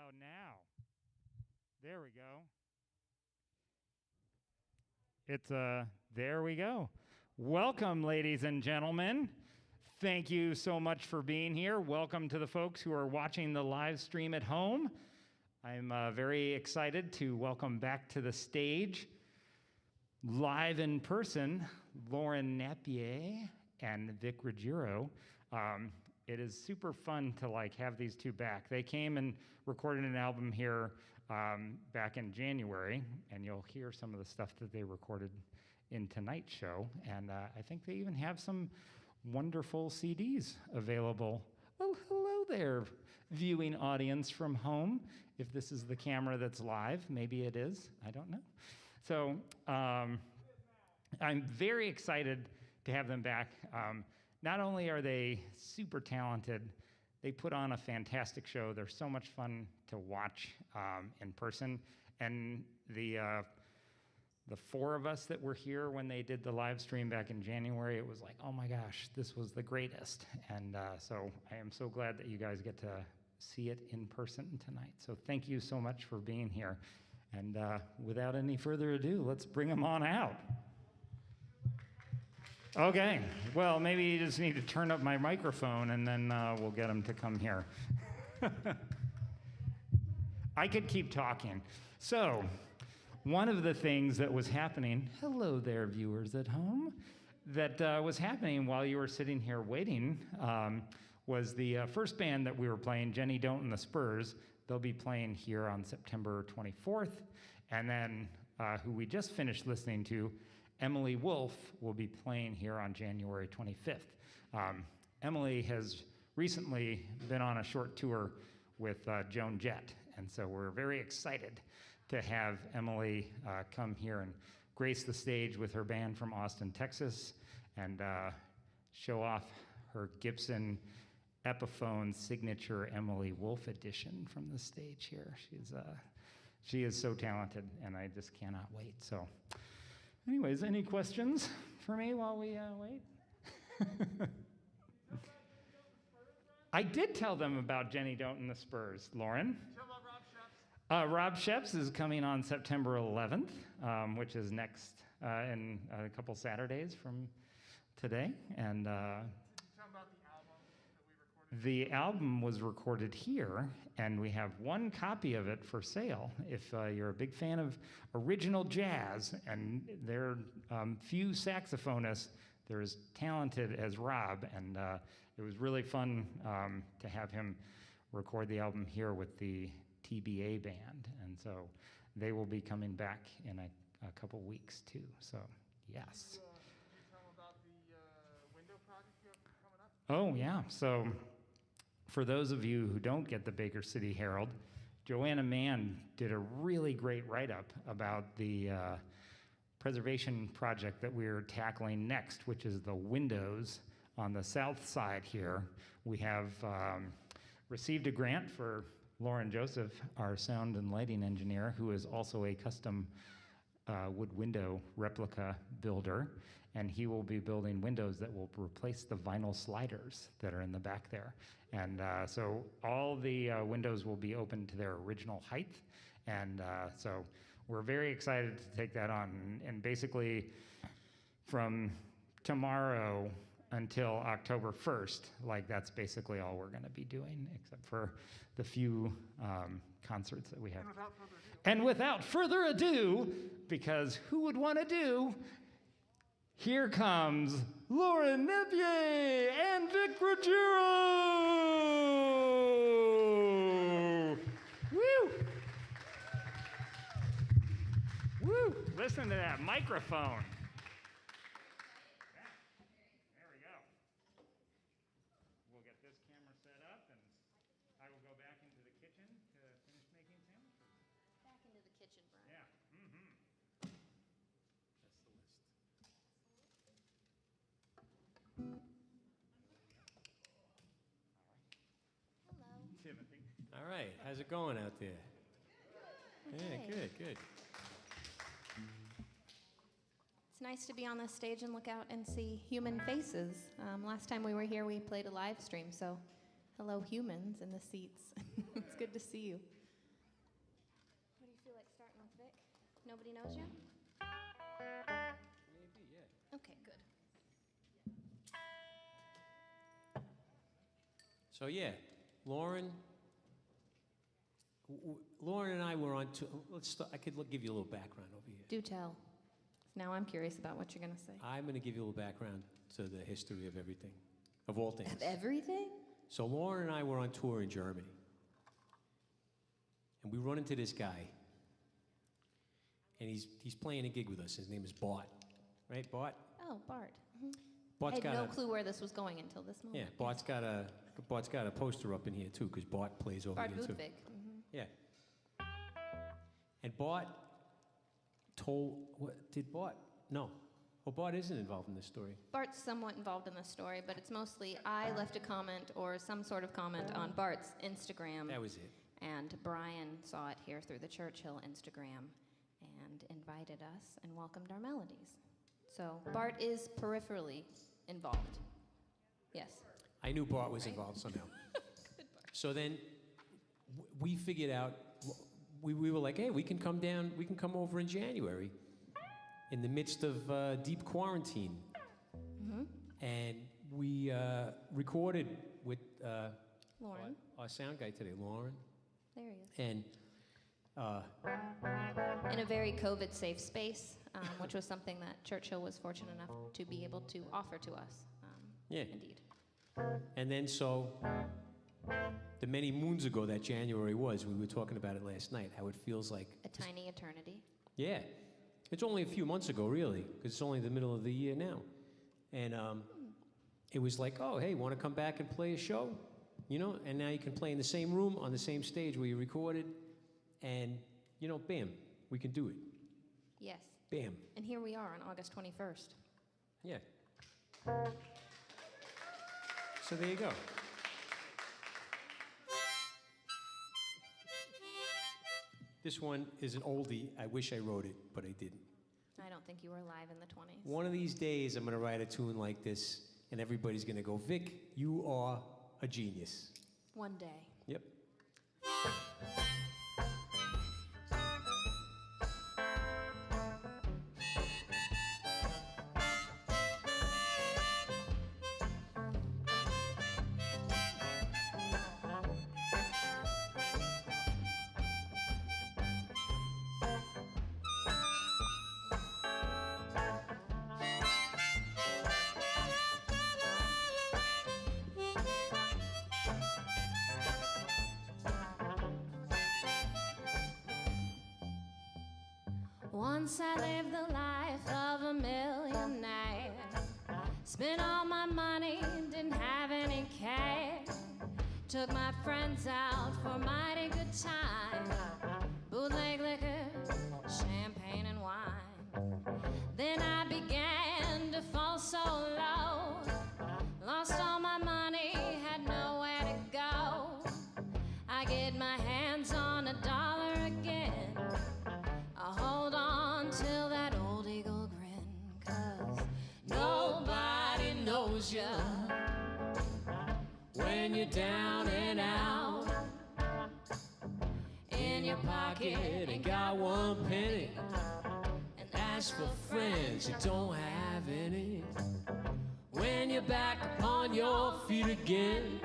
about now? There we go. There we go. Welcome, ladies and gentlemen. Thank you so much for being here. Welcome to the folks who are watching the live stream at home. I'm very excited to welcome back to the stage, live in person, Lauren .napier and Vic Ruggiero. It is super fun to have these two back. They came and recorded an album here back in January, and you'll hear some of the stuff that they recorded in tonight's show. And I think they even have some wonderful CDs available. Well, hello there, viewing audience from home. If this is the camera that's live, maybe it is. I don't know. So I'm very excited to have them back. Not only are they super talented, they put on a fantastic show. They're so much fun to watch in person. And the four of us that were here when they did the live stream back in January, it was like, oh my gosh, this was the greatest. And so I am so glad that you guys get to see it in person tonight. So thank you so much for being here. And without any further ado, let's bring them on out. Okay, well, maybe you just need to turn up my microphone and then we'll get them to come here. I could keep talking. So, one of the things that was happening, hello there, viewers at home, that was happening while you were sitting here waiting was the first band that we were playing, Jenny Don't and the Spurs. They'll be playing here on September 24th. And then who we just finished listening to, Emily Wolfe, will be playing here on January 25th. Emily has recently been on a short tour with Joan Jett, and so we're very excited to have Emily come here and grace the stage with her band from Austin, Texas, and show off her Gibson Epiphone signature Emily Wolfe edition from the stage here. She is so talented, and I just cannot wait. So. Anyways, any questions for me while we wait? I did tell them about Jenny Don't and the Spurs, Lauren. Tell about Rob Sheps. Rob Sheps is coming on September 11th, which is next in a couple Saturdays from today. And tell about the album that we recorded. The album was recorded here, and we have one copy of it for sale. If you're a big fan of original jazz, and they're few saxophonists, they're as talented as Rob, and it was really fun to have him record the album here with the TBA band, and so they will be coming back in a couple weeks too. So yes. Can you tell them about the window project you have coming up? Oh yeah. So for those of you who don't get the Baker City Herald, Joanna Mann did a really great write-up about the preservation project that we're tackling next, which is the windows on the south side here. We have received a grant for Lauren Joseph, our sound and lighting engineer, who is also a custom wood window replica builder, and he will be building windows that will replace the vinyl sliders that are in the back there. And so all the windows will be open to their original height, and so we're very excited to take that on. And basically, from tomorrow until October 1st, that's basically all we're going to be doing, except for the few concerts that we have. And without further ado, because who would want to do, here comes Lauren .napier and Vic Ruggiero! Woo! Woo! Listen to that microphone. There we go. We'll get this camera set up, and I will go back into the kitchen to finish making sandwiches. Back into the kitchen, Brian. Yeah. Mm-hmm. That's the list. Hello. Timothy. All right, how's it going out there? Yeah, Okay. good. It's nice to be on this stage and look out and see human faces. Last time we were here, we played a live stream, so hello humans in the seats. It's good to see you. Nobody knows you? Maybe, yeah. Okay, good. So yeah, Lauren. Lauren and I were on tour. Let's start. I could give you a little background over here. Do tell. Now I'm curious about what you're going to say. I'm going to give you a little background to the history of everything, of all things. Of everything? So Lauren and I were on tour in Germany, and we run into this guy, and he's playing a gig with us. His name is Bart, right? Bart. Oh, Bart. Mm-hmm. Bart's I had got no clue where this was going until this moment. Yeah, Bart's got a poster up in here too, because Bart plays over Bart here too. Budvig. Mm-hmm. Yeah. And Bart told, did Bart? No. Well, Bart isn't involved in this story. Bart's somewhat involved in this story, but it's mostly I left a comment or some sort of comment on Bart's Instagram. That was it. And Brian saw it here through the Churchill Instagram and invited us and welcomed our melodies. So Bart is peripherally involved. Yes. I knew Bart was involved somehow. So then we figured out, we were like, hey, we can come over in January in the midst of deep quarantine. Mm-hmm. And we recorded with Lauren. Our sound guy today, Lauren. There he is. And in a very COVID-safe space, which was something that Churchill was fortunate enough to be able to offer to us. Yeah. Indeed. And then so, the many moons ago that January was, we were talking about it last night, how it feels like... A tiny eternity. Yeah. It's only a few months ago, really, because it's only the middle of the year now. And it was like, oh, hey, want to come back and play a show? You know, and now you can play in the same room, on the same stage where you recorded, and, you know, bam, we can do it. Yes. Bam. And here we are on August 21st. Yeah. So there you go. This one is an oldie. I wish I wrote it, but I didn't. I don't think you were alive in the 20s. One of these days, I'm going to write a tune like this, and everybody's going to go, Vic, you are a genius. One day. Yep. Once I lived the life of a millionaire. Spent all my money, didn't have any cash. Took my friends out for a mighty good time. Bootleg liquor, champagne and wine. Then I began to fall so low. Lost all my money, had nowhere to go. I get my hands on $1 again. I'll hold on till that old eagle grin, 'cause nobody knows you when you're down and out. In your pocket ain't got one penny, and as for friends, you don't have any. When you're back upon your feet again,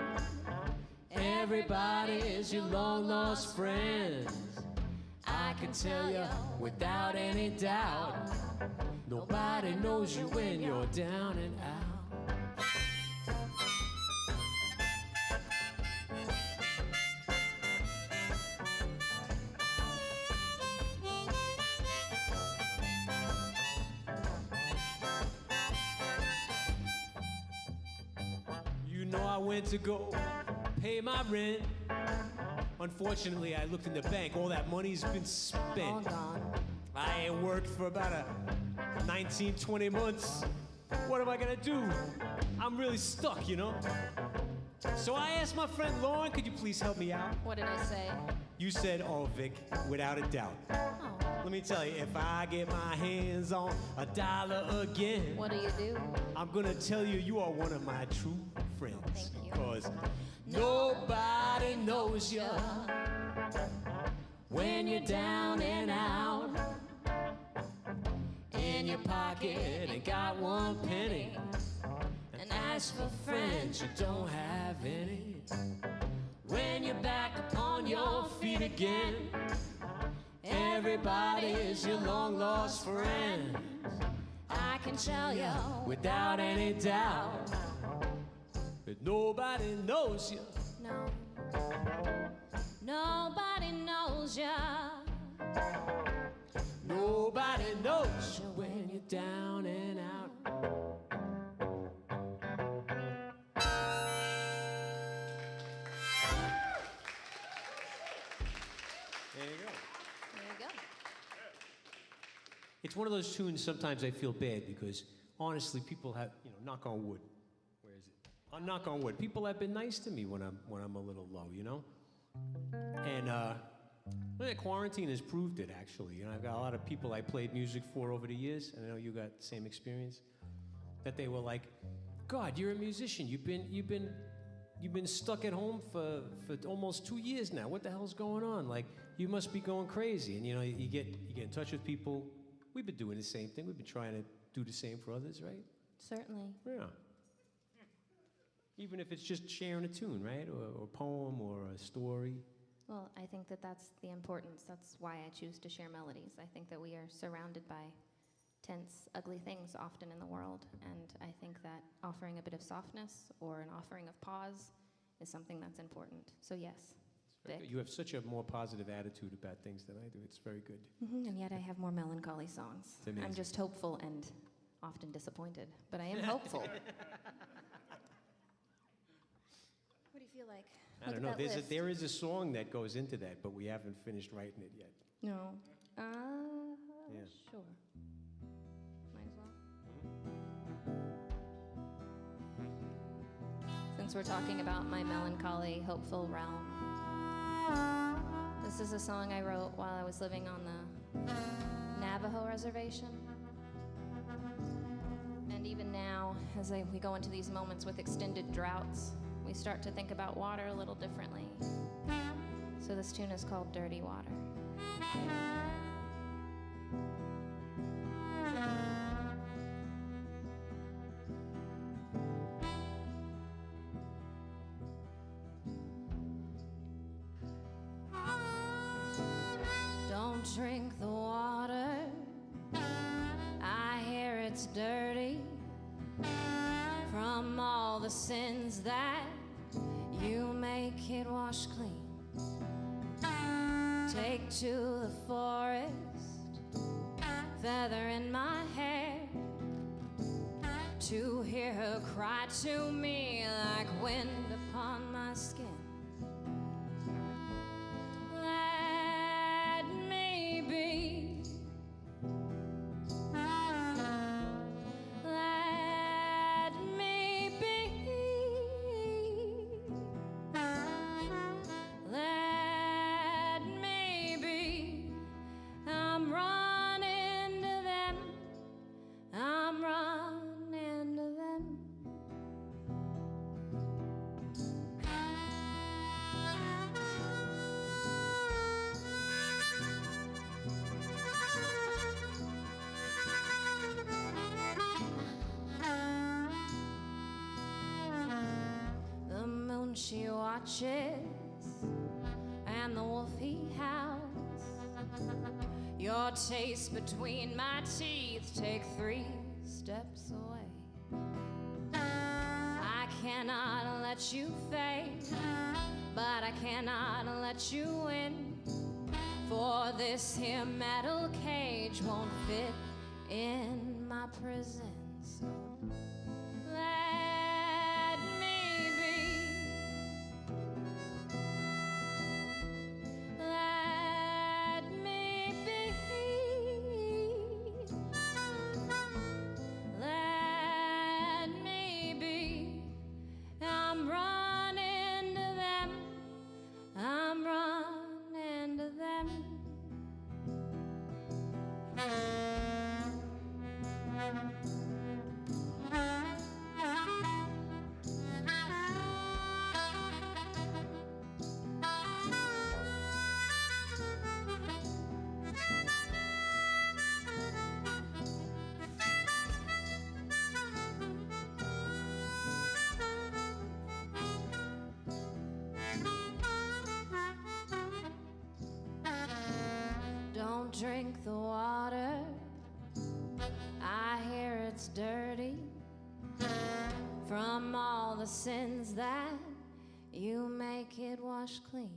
everybody is your long-lost friend. I can tell you without any doubt, nobody knows you when you're down and out. You know I went to go pay my rent. Unfortunately, I looked in the bank. All that money's been spent. All gone. I ain't worked for about 19, 20 months. What am I gonna do? I'm really stuck, you know? So I asked my friend Lauren, could you please help me out? What did I say? You said, oh, Vic, without a doubt. Oh. Let me tell you, if I get my hands on $1 again, What do you do? I'm gonna tell you, you are one of my true friends. Thank you. Because nobody knows you when you're down and out. in your pocket, ain't got one penny. And as for friends, you don't have any. When you're back upon your feet again, everybody is your long-lost friend. I can tell you Without any doubt that nobody knows you. no, nobody knows ya. Nobody knows you when you're down and out. There you go. There you go. It's one of those tunes sometimes I feel bad because honestly people have, knock on wood. Where is it? On knock on wood. People have been nice to me when I'm a little low, And the quarantine has proved it actually. I've got a lot of people I played music for over the years, and I know you got the same experience. That they were like, God, you're a musician. You've been stuck at home for almost 2 years now. What the hell's going on? Like, you must be going crazy. And you get in touch with people. We've been doing the same thing. We've been trying to do the same for others, right? Certainly. Yeah. Even if it's just sharing a tune, right? Or a poem or a story. Well, I think that that's the importance. That's why I choose to share melodies. I think that we are surrounded by tense, ugly things often in the world, and I think that offering a bit of softness or an offering of pause is something that's important. So yes, Vic. You have such a more positive attitude about things than I do. It's very good. And yet I have more melancholy songs. It's amazing. I'm just hopeful and often disappointed, but I am hopeful. What do you feel like? I don't know. There is a song that goes into that, but we haven't finished writing it yet. No. Yeah. Sure. Might as well. Since we're talking about my melancholy, hopeful realm, this is a song I wrote while I was living on the Navajo reservation. And even now, as we go into these moments with extended droughts, we start to think about water a little differently. So this tune is called Dirty Water. Don't drink the water, I hear it's dirty from all the sins that you make it wash clean. Take to the forest, feather in my hair, to hear her cry to me like wind upon my skin. Let me be. Let me be. Let me be. I'm running to them. I'm running to them. The moon she watches, and the wolf he howls. Your taste between my teeth, take 3 steps away. I cannot let you fade, but I cannot let you win. For this here metal cage won't fit in my prison. So let me be. Let me be. Let me be. I'm running to them. I'm running to them. drink the water. I hear it's dirty from all the sins that you make it wash clean.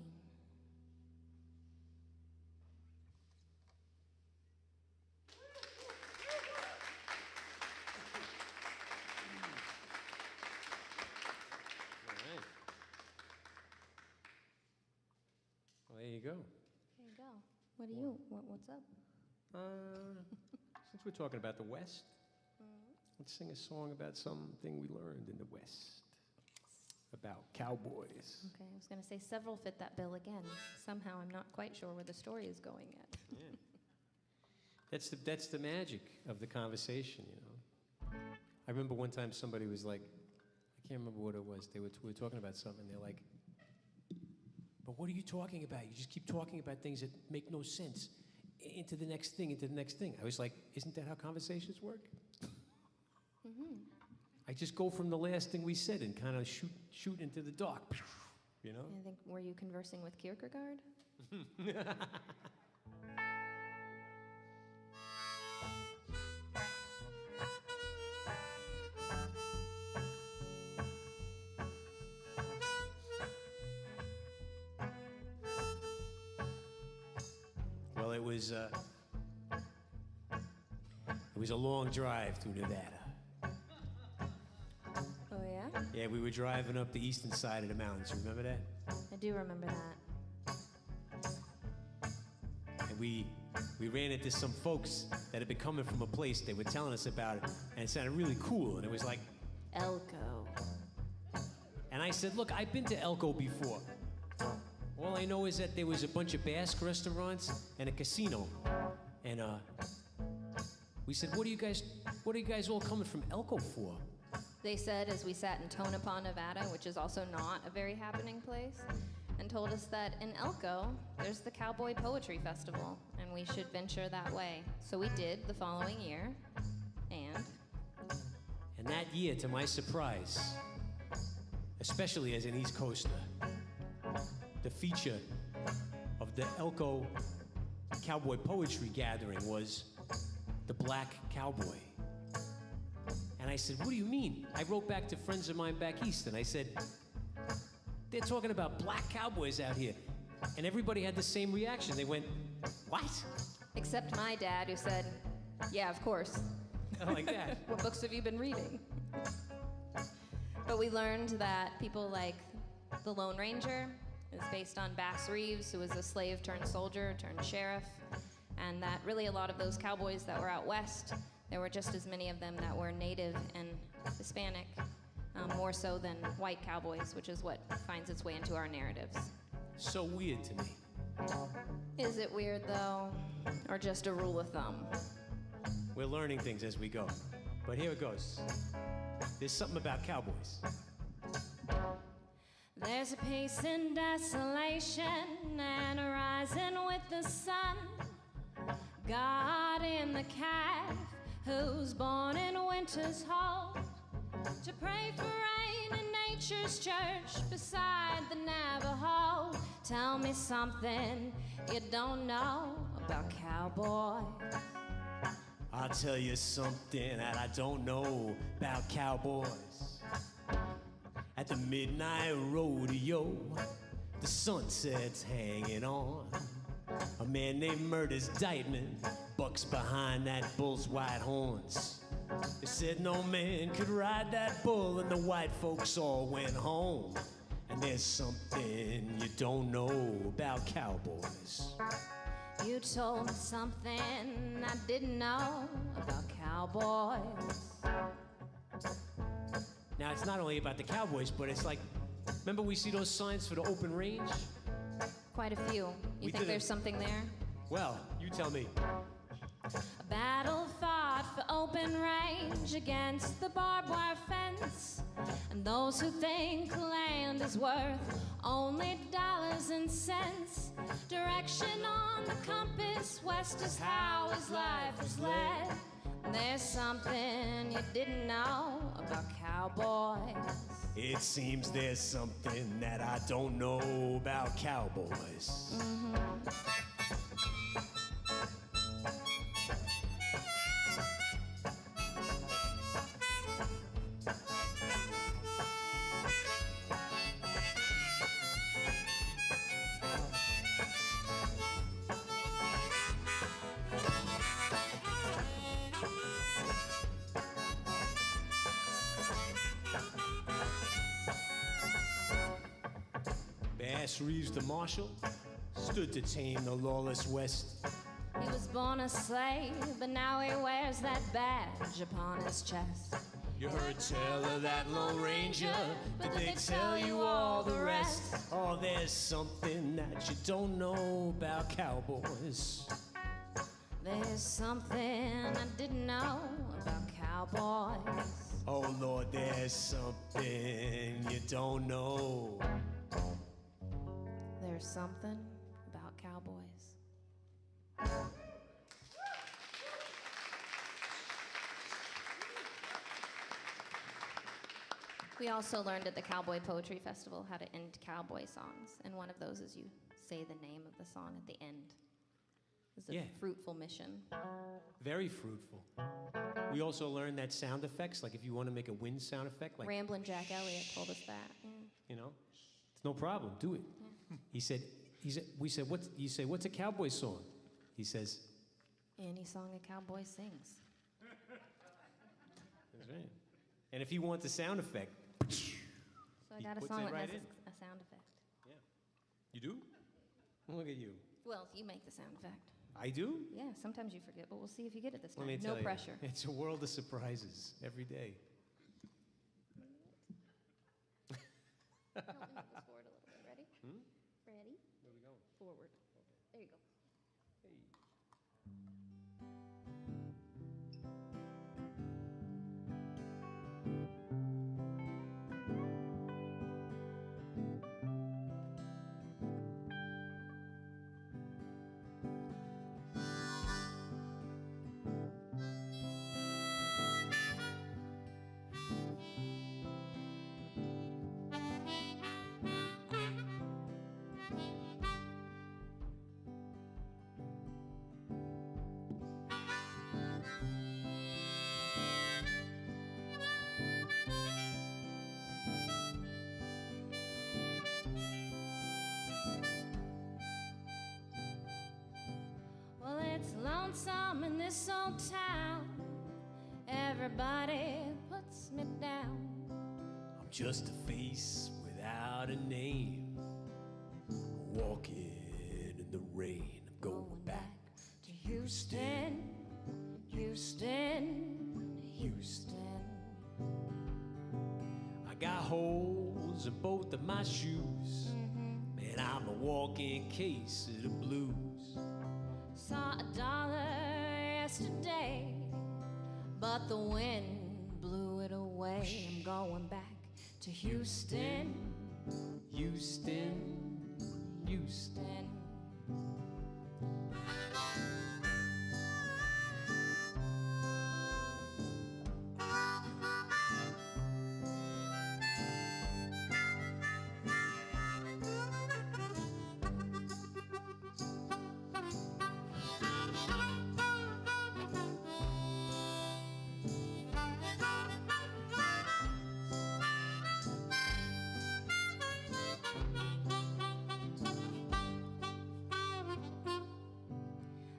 Well, there you go. There you go. What's up? Since we're talking about the West, let's sing a song about something we learned in the West about cowboys. Okay, I was going to say several fit that bill again. Somehow I'm not quite sure where the story is going yet. Yeah. That's the magic of the conversation, you know. I remember one time somebody was like, I can't remember what it was. We were talking about something, and they're like, but what are you talking about? You just keep talking about things that make no sense. Into the next thing, into the next thing. I was like, isn't that how conversations work? I just go from the last thing we said and kind of shoot into the dark, you know? I think, were you conversing with Kierkegaard? Well, it was a long drive through Nevada. Oh, yeah? Yeah, we were driving up the eastern side of the mountains. You remember that? I do remember that. And we ran into some folks that had been coming from a place. They were telling us about it, and it sounded really cool. And it was like, Elko. and I said, look, I've been to Elko before. All I know is that there was a bunch of Basque restaurants and a casino. And we said, what are you guys all coming from Elko for? They said as we sat in Tonopah, Nevada, which is also not a very happening place, and told us that in Elko, there's the Cowboy Poetry Festival, and we should venture that way. So we did the following year, and that year, to my surprise, especially as an East Coaster, the feature of the Elko Cowboy Poetry Gathering was the Black Cowboy. And I said, what do you mean? I wrote back to friends of mine back east, and I said, they're talking about black cowboys out here. And everybody had the same reaction. They went, what? except my dad, who said, yeah, of course. Like that. What books have you been reading? But we learned that people like the Lone Ranger is based on Bass Reeves, who was a slave turned soldier turned sheriff, and that really a lot of those cowboys that were out west, there were just as many of them that were Native and Hispanic, more so than white cowboys, which is what finds its way into our narratives. So weird to me. Is it weird, though, or just a rule of thumb? We're learning things as we go. But here it goes. There's something about cowboys. There's a peace in desolation and a rising with the sun. God in the calf who's born in winter's hold to pray for rain in nature's church beside the Navajo. Tell me something you don't know about cowboys. I'll tell you something that I don't know about cowboys. At the midnight rodeo, the sunset's hanging on. A man named Murder's Dietman bucks behind that bull's white horns. They said no man could ride that bull, and the white folks all went home. And there's something you don't know about cowboys. You told me something I didn't know about cowboys. Now, it's not only about the cowboys, but it's like, remember we see those signs for the open range? Quite a few. You think there's something there? Well, you tell me. A battle fought for open range against the barbed wire fence. And those who think land is worth only dollars and cents. Direction on the compass, west is how his life was led. There's something you didn't know about cowboys. It seems there's something that I don't know about cowboys. Bass Reeves the marshal stood to tame the lawless West. He was born a slave, but now he wears that badge upon his chest. You heard tell of that Lone Ranger, but they tell you all the rest. Oh, there's something that you don't know about cowboys. There's something I didn't know about cowboys. Oh, Lord, there's something you don't know. There's something about cowboys. We also learned at the Cowboy Poetry Festival how to end cowboy songs, and one of those is you say the name of the song at the end. It's a fruitful mission. Very fruitful. We also learned that sound effects, like if you want to make a wind sound effect, like Ramblin' Jack Elliott told us that. Yeah. you know, it's no problem. Do it. Yeah. He said, what's a cowboy song? He says, Any song a cowboy sings. that's right. And if he wants a sound effect, So I got a puts song it that right has in. a sound effect. yeah. You do? Look at you. Well, you make the sound effect. I do? Yeah, sometimes you forget, but we'll see if you get it this Let time. me tell No pressure. you, it's a world of surprises every day. Help me move this forward a little bit. Ready? Ready? Where are we going? Forward. There you go. Well, it's lonesome in this old town. Everybody puts me down. I'm just a face without a name, walking in the rain. I'm going back to Houston, Houston, Houston. I got holes in both of my shoes. Man, I'm a walking case of the blues. Saw $1 yesterday, but the wind blew it away. I'm going back to Houston, Houston, Houston.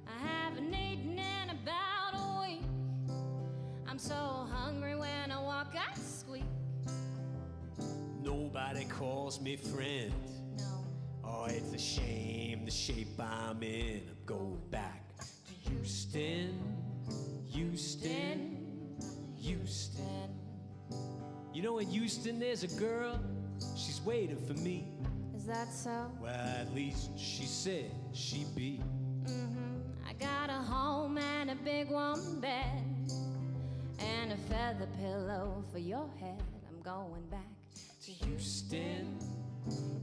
I haven't eaten in about a week. I'm so hungry when I walk, I squeak. Nobody calls me friend. No, Oh, it's a shame the shape I'm in. I'm going back to Houston, Houston, Houston. You know, in Houston, there's a girl. She's waiting for me. is that so? Well, at least she said she'd be. I got a home and a big warm bed and a feather pillow for your head. I'm going back to Houston,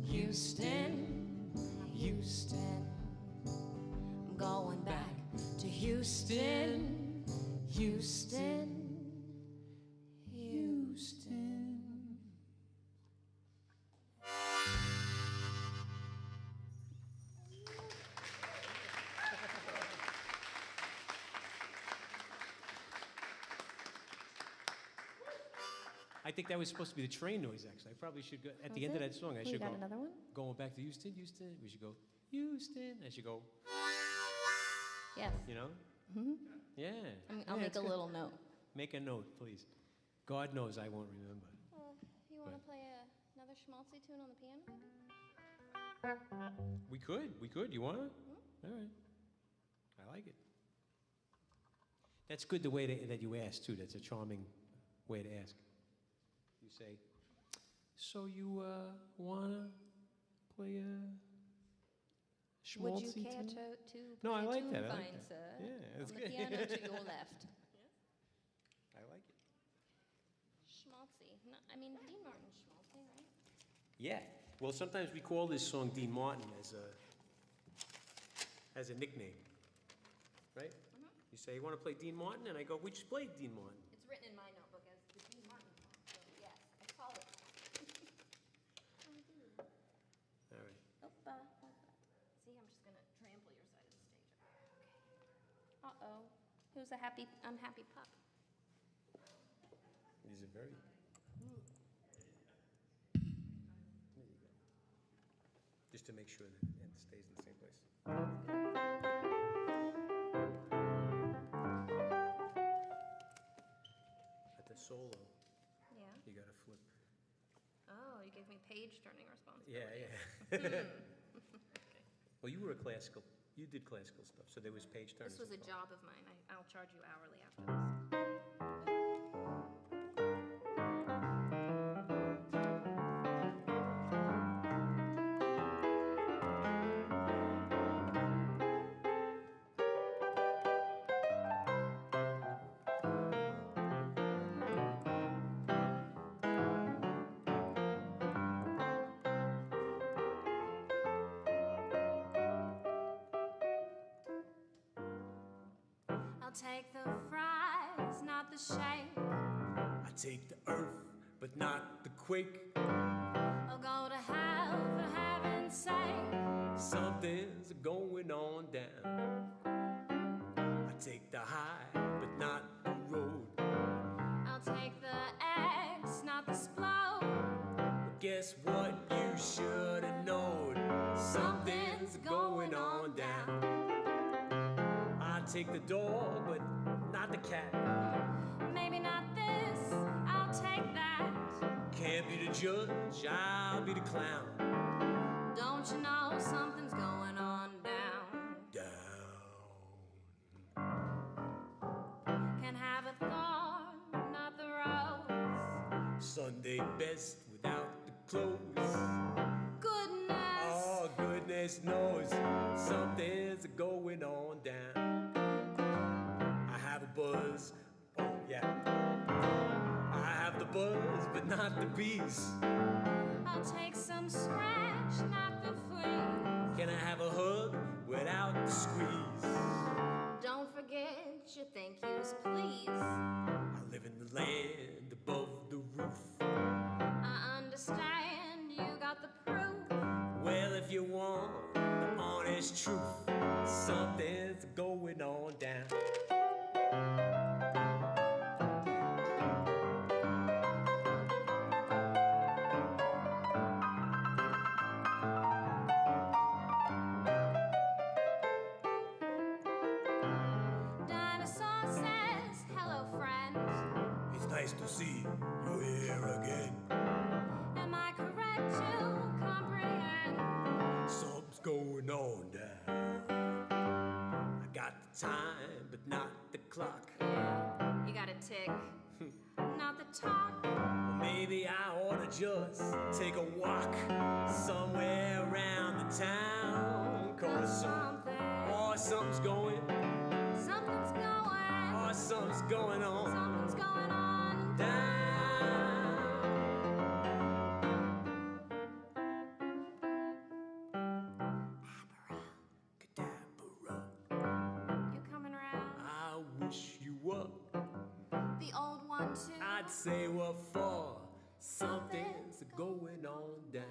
Houston, Houston. I'm going back to Houston, Houston, Houston. I think that was supposed to be the train noise, actually. I probably should go, at the end of that song, I You should got go, another one? going back to Houston, Houston. We should go, Houston. I should go, Yes. you know? Yeah. I'll Yeah, make it's a good. little note. Make a note, please. God knows I won't remember. You want to Right. play another schmaltzy tune on the piano? We could. You want to? All right. I like it. That's good the way that you ask, too. That's a charming way to ask. You say, so you want to play a schmaltzy Would you care tune? to No, play I a like tune, that. I like fine that. sir? Yeah, that's On good. the piano to your left. I like it. Schmaltzy. No, I mean, Dean Martin's schmaltzy, right? Yeah. Well, sometimes we call this song Dean Martin as a nickname, right? You say, you want to play Dean Martin? And I go, we just played Dean Martin. It's written in my notebook as the Dean Martin song, so yes, I call it. All right. See, I'm just gonna trample your side of the stage. Okay. Uh-oh. Who's a unhappy pup? These are very... There you go. Just to make sure that it stays in the same place. At the solo, Yeah. you got to flip. Oh, you gave me page turning responsibility. Yeah. Well, you were you did classical stuff, so there was page turning. This was a job of mine. I'll charge you hourly after this. Take the fries, not the shake. I take the earth, but not the quake. I'll go to hell for heaven's sake. Something's going on down. I take the high, but not the road. I'll take the eggs, not the splode. But guess what? You should have known. Something's going on down. I take the dog, but not the cat. Maybe not this, I'll take that. Can't be the judge, I'll be the clown. Don't you know something's going on down? Can have a thorn, not the rose. Sunday best without the clothes. Goodness. Oh, goodness knows something's going on down. I have a buzz, oh yeah. I have the buzz, but not the bees. I'll take some scratch, not the freeze. Can I have a hug without the squeeze? Don't forget your thank yous, please. I live in the land above the roof. I understand you got the proof. Well, if you want the honest truth, something's going on down. Dinosaur says, hello, friend. It's nice to see you here again. Am I correct to comprehend? Something's going on down. I got the time, but not the clock. Yeah, you got a tick, not the talk. Or maybe I ought to just take a walk somewhere around the town. Cause something's going. Something's going. Oh, something's going on. Something's going on Down. Abracadabra. You coming around? I wish you were. The old one too. I'd say what for. Something's going on down.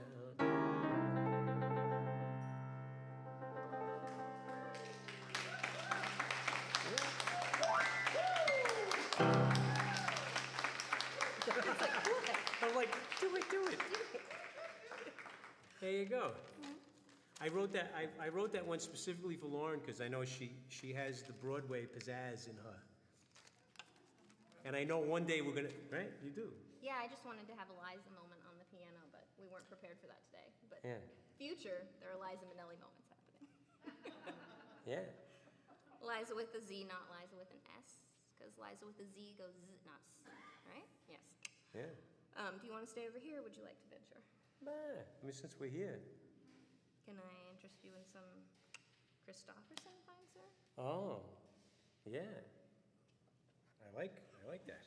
I'm like, do it. There you go. I wrote that one specifically for Lauren because I know she has the Broadway pizzazz in her. And I know one day we're gonna, right? You do. Yeah, I just wanted to have a Liza moment on the piano, but we weren't prepared for that today. But Yeah. future, there are Liza Minnelli moments happening. Yeah. Liza with a Z, not Liza with an S, because Liza with a Z goes Z, not S, right? Yes. Yeah. Do you want to stay over here, or would you like to venture? Nah, I mean, since we're here. Can I interest you in some Christofferson, fine sir? Oh, yeah. I like that.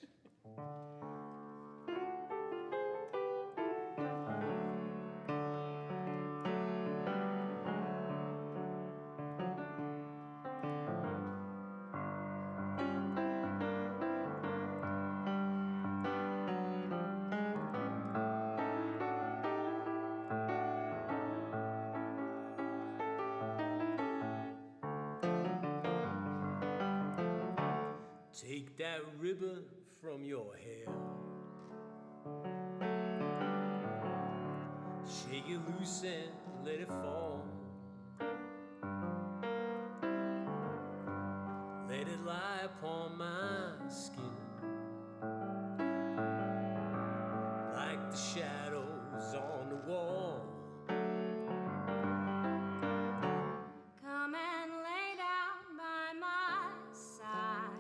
Take that ribbon from your hair, shake it loose and let it fall. Let it lie upon my skin like the shadows on the wall. Come and lay down by my side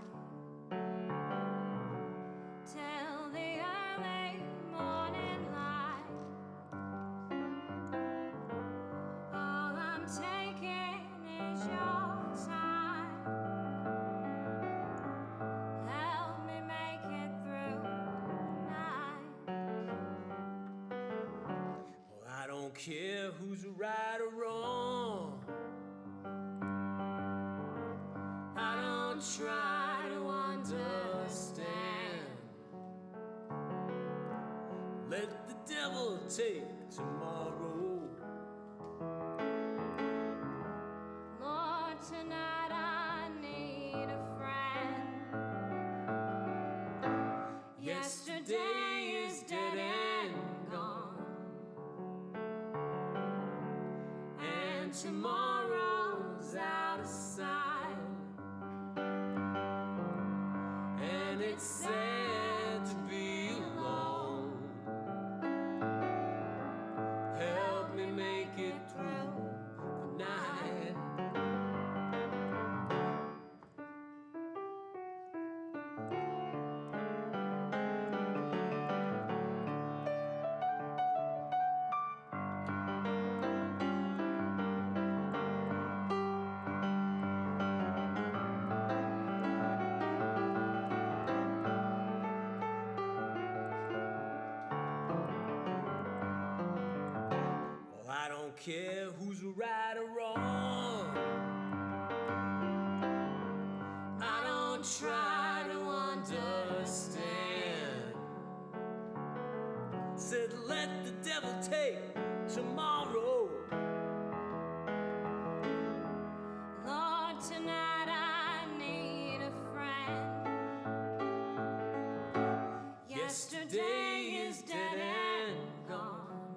till the early morning light. All I'm taking is your time. Help me make it through the night. Well, I don't care who's right or wrong. I don't try to understand. Let the devil take tomorrow. Lord, tonight I need a friend. Yesterday is dead and gone, and tomorrow's out of sight. And it's sad to be alone. Help me make it through the night. Well, I don't care who's right or wrong. I don't try to understand. Said let the devil take tomorrow. Lord, tonight I need a friend. Yesterday is dead and gone,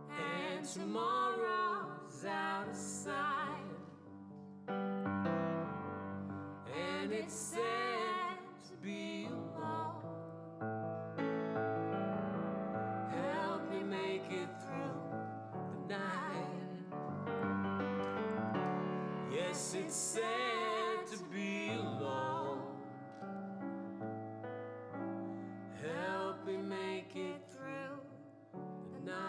and tomorrow's out of sight. And it's sad to be alone. Help me make it through the night. Yes, it's sad to be alone. Help me make it through the night.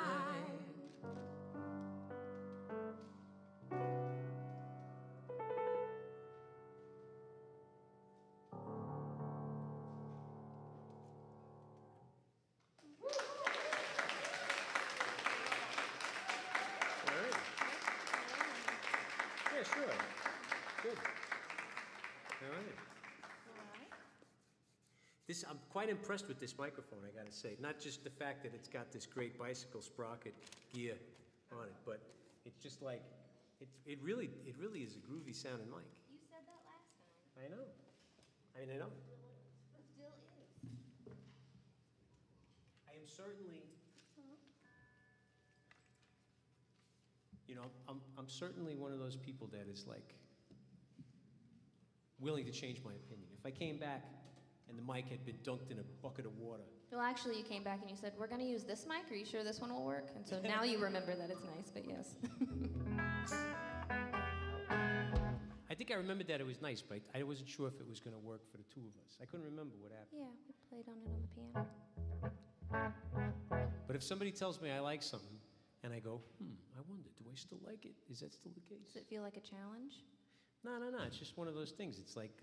All right. Yeah, sure. Good. All right. This, I'm quite impressed with this microphone, I gotta say. Not just the fact that it's got this great bicycle sprocket gear on it, but it's just like, it really is a groovy sounding mic. You said that last time. I know. I mean, I know. Still is. I am certainly, you know, I'm certainly one of those people that is like willing to change my opinion. If I came back and the mic had been dunked in a bucket of water. Well, actually, you came back and you said, we're going to use this mic. Are you sure this one will work? And so now you remember that it's nice, but yes. I think I remembered that it was nice, but I wasn't sure if it was going to work for the two of us. I couldn't remember what happened. Yeah, we played on it on the piano. But if somebody tells me I like something, and I go, I wonder, do I still like it? Is that still the case? Does it feel like a challenge? No. It's just one of those things. It's like,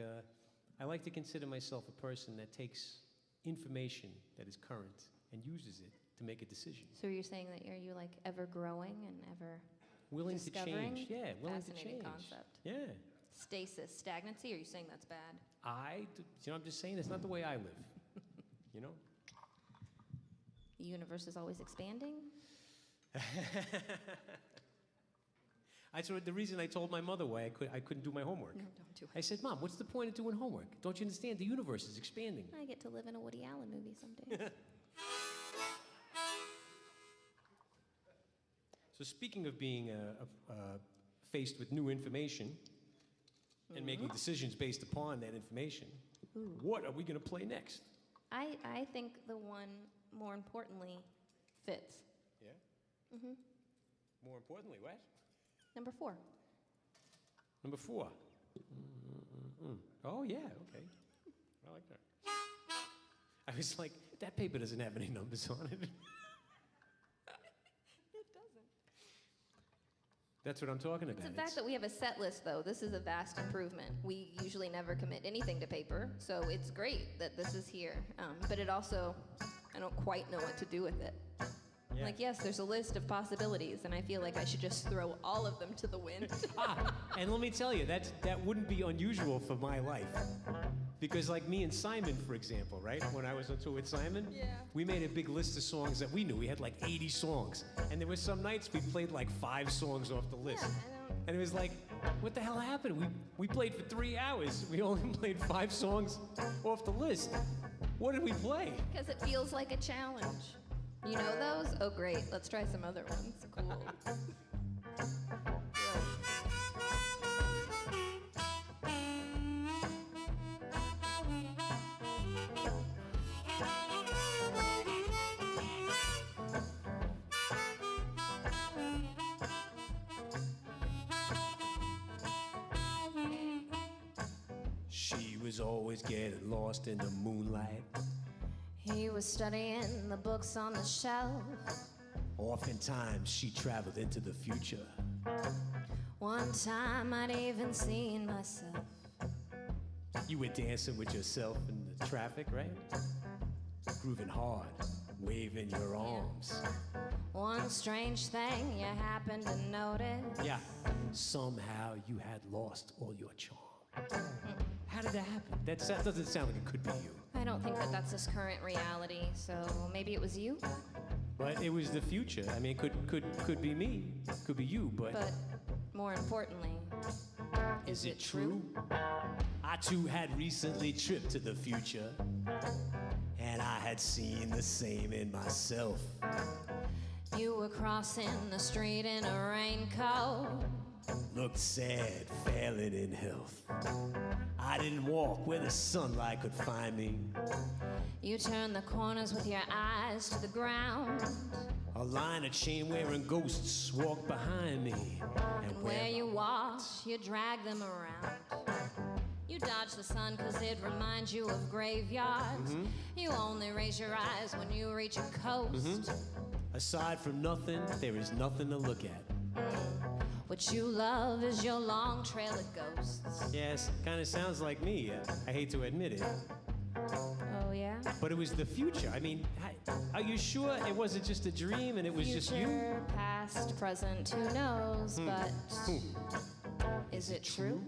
I like to consider myself a person that takes information that is current and uses it to make a decision. So you're saying that are you like ever growing and ever Willing discovering? to change. Yeah, willing to Fascinating change. concept. Yeah. Stasis, stagnancy, are you saying that's bad? I'm just saying it's not the way I live. You know? The universe is always expanding? That's the reason I told my mother why I couldn't do my homework. No, don't do I it. said, Mom, what's the point of doing homework? Don't you understand? The universe is expanding. I get to live in a Woody Allen movie someday. So speaking of being faced with new information and making decisions based upon that information, what are we going to play next? I think the one, more importantly, fits. Yeah? More importantly, what? Number 4. Number 4. Oh, yeah, okay. I like that. I was like, that paper doesn't have any numbers on it. It doesn't. That's what I'm talking about. It's the fact that we have a set list, though. This is a vast improvement. We usually never commit anything to paper, so it's great that this is here. But it also, I don't quite know what to do with it. Yeah. Like, yes, there's a list of possibilities, and I feel like I should just throw all of them to the wind. And let me tell you, that wouldn't be unusual for my life. Because like me and Simon, for example, right? When I was on tour with Simon, we made a big list of songs that we knew. We had like 80 songs. And there were some nights we played like 5 songs off the list. And it was like, what the hell happened? We played for 3 hours. We only played 5 songs off the list. What did we play? Because it feels like a challenge. You know those? Oh, great. Let's try some other ones. Cool. She was always getting lost in the moonlight. He was studying the books on the shelf. Oftentimes she traveled into the future. One time I'd even seen myself. You were dancing with yourself in the traffic, right? Grooving hard, waving your arms. One strange thing you happened to notice. Yeah, somehow you had lost all your charm. How did that happen? That doesn't sound like it could be you. I don't think that that's his current reality, so maybe it was you? But it was the future. I mean, could be me, could be you, but more importantly, is it true? I too had recently tripped to the future, and I had seen the same in myself. You were crossing the street in a raincoat. Looked sad, failing in health. I didn't walk where the sunlight could find me. You turned the corners with your eyes to the ground. A line of chain-wearing ghosts walked behind me. And where you walked, you dragged them around. You dodge the sun cause it reminds you of graveyards. You only raise your eyes when you reach a coast. Aside from nothing, there is nothing to look at. What you love is your long trail of ghosts. Yes, kind of sounds like me. I hate to admit it. Oh, yeah? But it was the future. I mean, are you sure it wasn't just a dream and it was just you? Future, past, present, who knows, but is it true?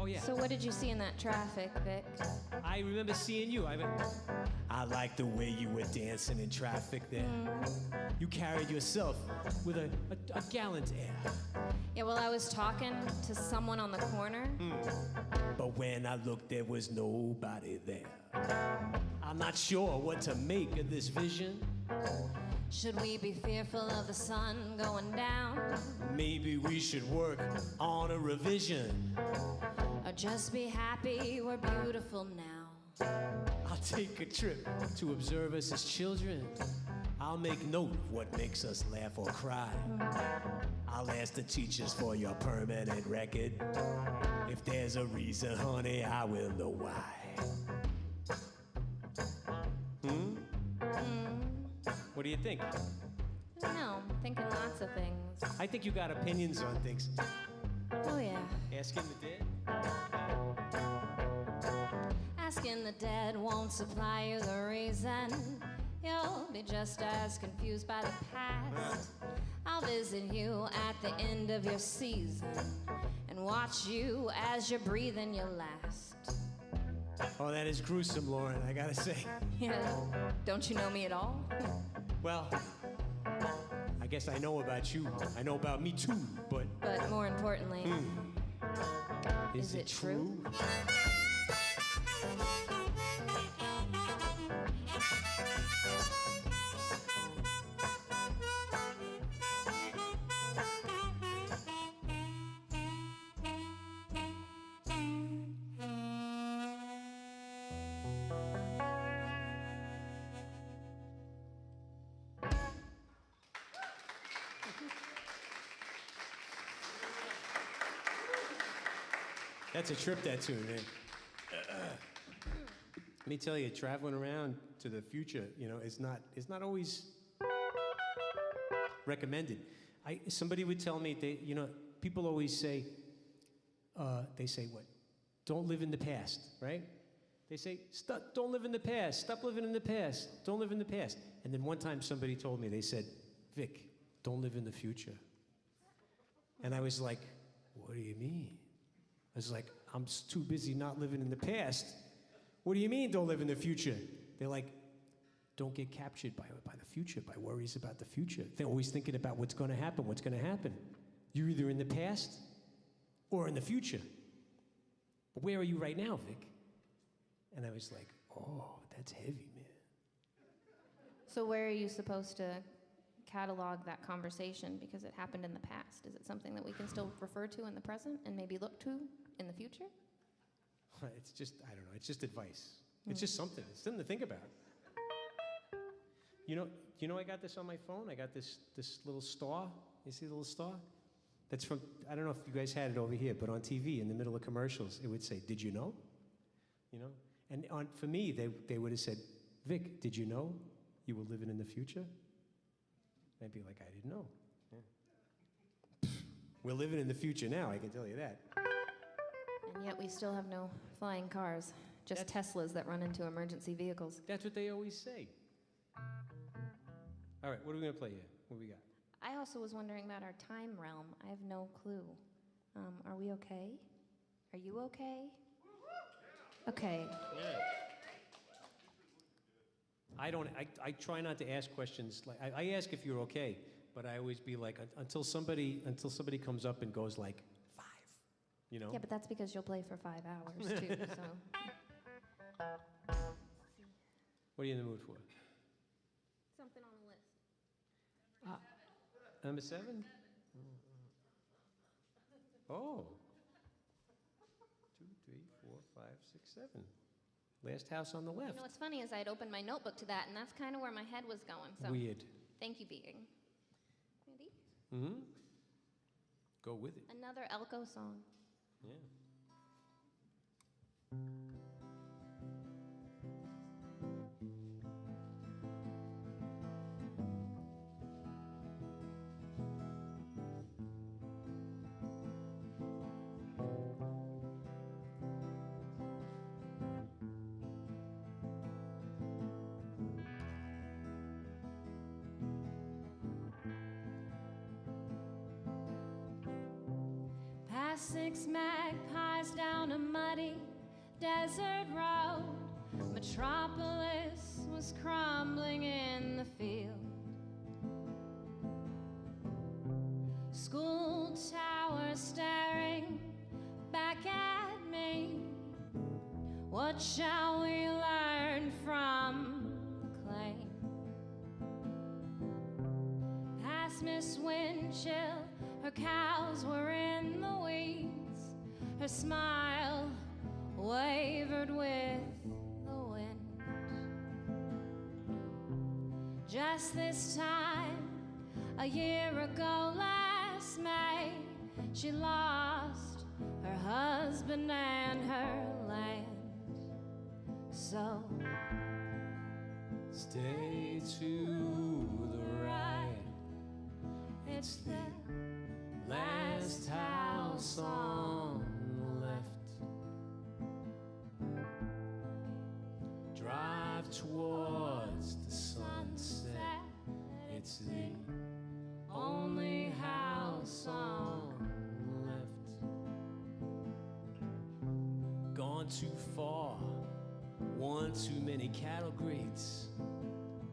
Oh, yeah. So what did you see in that traffic, Vic? I remember seeing you. I like the way you were dancing in traffic there. You carried yourself with a gallant air. Yeah, well, I was talking to someone on the corner. But when I looked, there was nobody there. I'm not sure what to make of this vision. Should we be fearful of the sun going down? Maybe we should work on a revision. Or just be happy we're beautiful now? I'll take a trip to observe us as children. I'll make note of what makes us laugh or cry. I'll ask the teachers for your permanent record. If there's a reason, honey, I will know why. What do you think? I don't know, I'm thinking lots of things. I think you got opinions on things. Oh, yeah. Asking the dead? Asking the dead won't supply you the reason. You'll be just as confused by the past. I'll visit you at the end of your season and watch you as you're breathing your last. Oh, that is gruesome, Lauren, I gotta say. Yeah, don't you know me at all? Well, I guess I know about you. I know about me too, but... But more importantly, Is it true? That's a trip, that tune, man. Let me tell you, traveling around to the future, you know, it's not always recommended. Somebody would tell me, people always say, they say what? Don't live in the past, right? They say, don't live in the past. Stop living in the past. Don't live in the past. And then one time somebody told me, they said, Vic, don't live in the future. And I was like, what do you mean? I was like, I'm too busy not living in the past. What do you mean, don't live in the future? They're like, don't get captured by the future, by worries about the future. They're always thinking about what's going to happen. You're either in the past or in the future. But where are you right now, Vic? And I was like, oh, that's heavy, man. so where are you supposed to catalog that conversation because it happened in the past? Is it something that we can still refer to in the present and maybe look to in the future? It's just, I don't know, it's just advice. It's just something. It's something to think about. You know I got this on my phone? I got this little star. You see the little star? That's from, I don't know if you guys had it over here, but on TV in the middle of commercials, it would say, did you know? You know? And for me, they would have said, Vic, did you know you were living in the future? I'd be like, I didn't know. Yeah. We're living in the future now, I can tell you that. And yet we still have no flying cars, just Teslas that run into emergency vehicles. That's what they always say. All right, what are we going to play here? What do we got? I also was wondering about our time realm. I have no clue. Are we okay? Are you okay? Okay. Yeah. I try not to ask questions like I ask if you're okay, but I always be like until somebody comes up and goes like 5, you know. Yeah, but that's because you'll play for 5 hours too. So. What are you in the mood for? Something on the list. Number 7? Oh. 2, 3, 4, 5, 6, 7. Last house on the left. You know what's funny is I had opened my notebook to that, and that's kind of where my head was going. So weird. Thank you, Being. Ready? Mm-hmm. Go with it. Another Elko song. Yeah. Past 6 magpies down a muddy desert road. Metropolis was crumbling in the field. School towers staring back at me. What shall we learn from the claim? Past Miss Winchill, her cows were in the weeds. Her smile wavered with the wind. Just this time, a year ago last May, she lost her husband and her land. So stay to the right. it's the Last house on the left. Drive towards the sunset. It's the only house on the left. Gone too far, one too many cattle grates.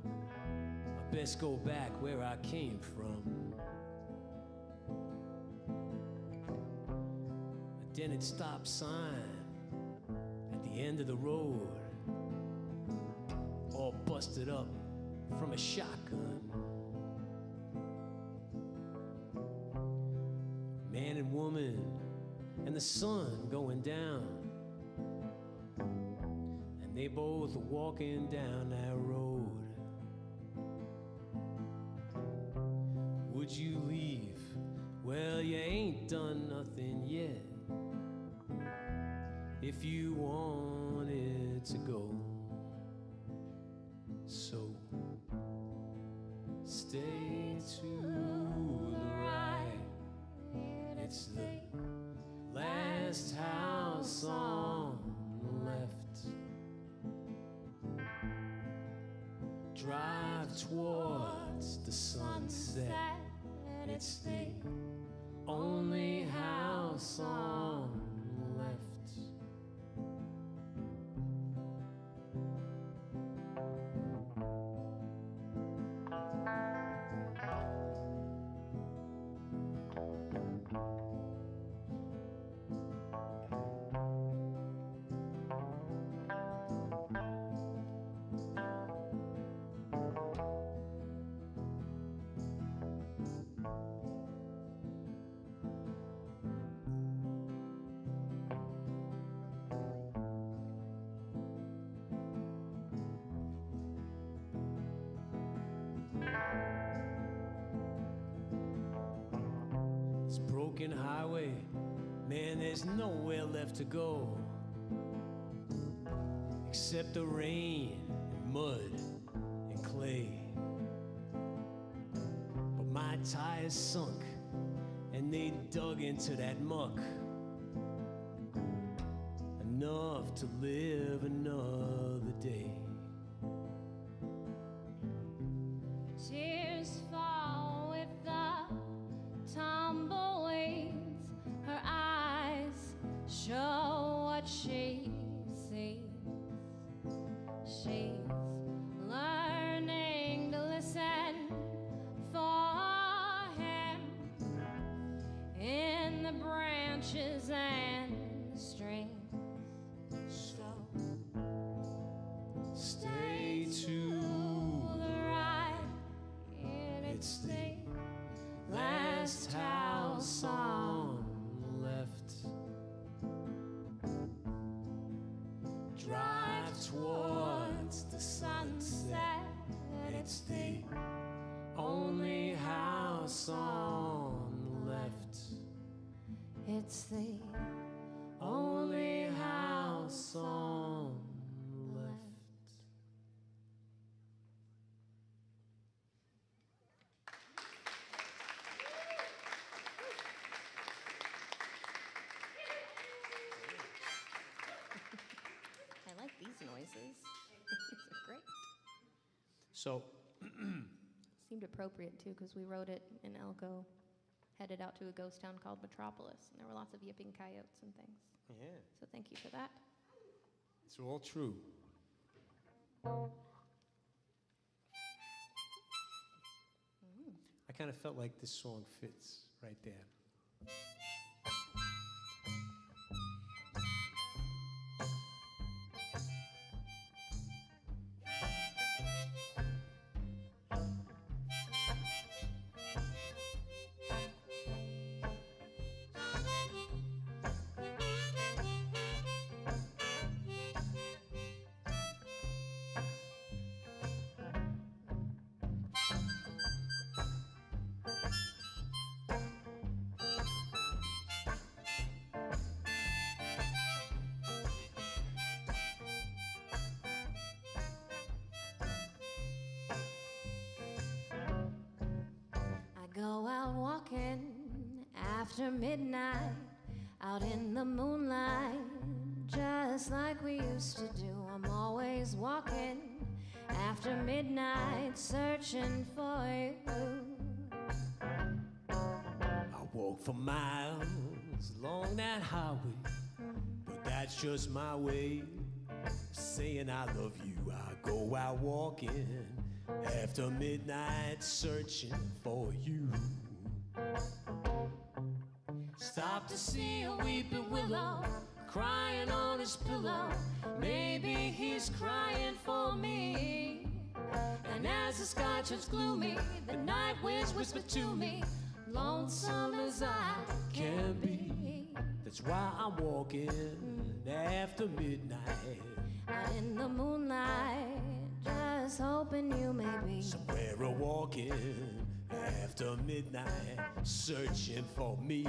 I best go back where I came from. A dented stop sign at the end of the road, all busted up from a shotgun. Man and woman and the sun going down, and they both walking down that road. Would you leave? Well, you ain't done nothing yet. If you wanted to go, so stay to the right. It's the last house on the left. Drive towards the sunset. It's the only house on the left. This broken highway, man, there's nowhere left to go except the rain and mud and clay. But my tires sunk and they dug into that muck, enough to live another day. tears fall with the tumbleweeds. Her eyes show what she sees. She's learning to listen for him in the branches and the strings. So Stay to the right, it's the last house on the left. Drive towards the sunset. It's the only house on the left. It's the Only house on the left. I like these noises. These are great. So, Seemed appropriate too, because we wrote it in Elko. headed out to a ghost town called Metropolis, and there were lots of yipping coyotes and things. Yeah, So thank you for that. it's all true. I kind of felt like this song fits right there. Go out walking after midnight, out in the moonlight, just like we used to do. I'm always walking after midnight, searching for you. I walk for miles along that highway, but that's just my way of saying I love you. I go out walking after midnight, searching for you. Stop to see a weeping willow crying on his pillow. Maybe he's crying for me. And as the sky turns gloomy, the night winds whisper to me, lonesome as I can be. That's why I'm walking after midnight, Out in the moonlight, just hoping you may be somewhere a walking after midnight, searching for me.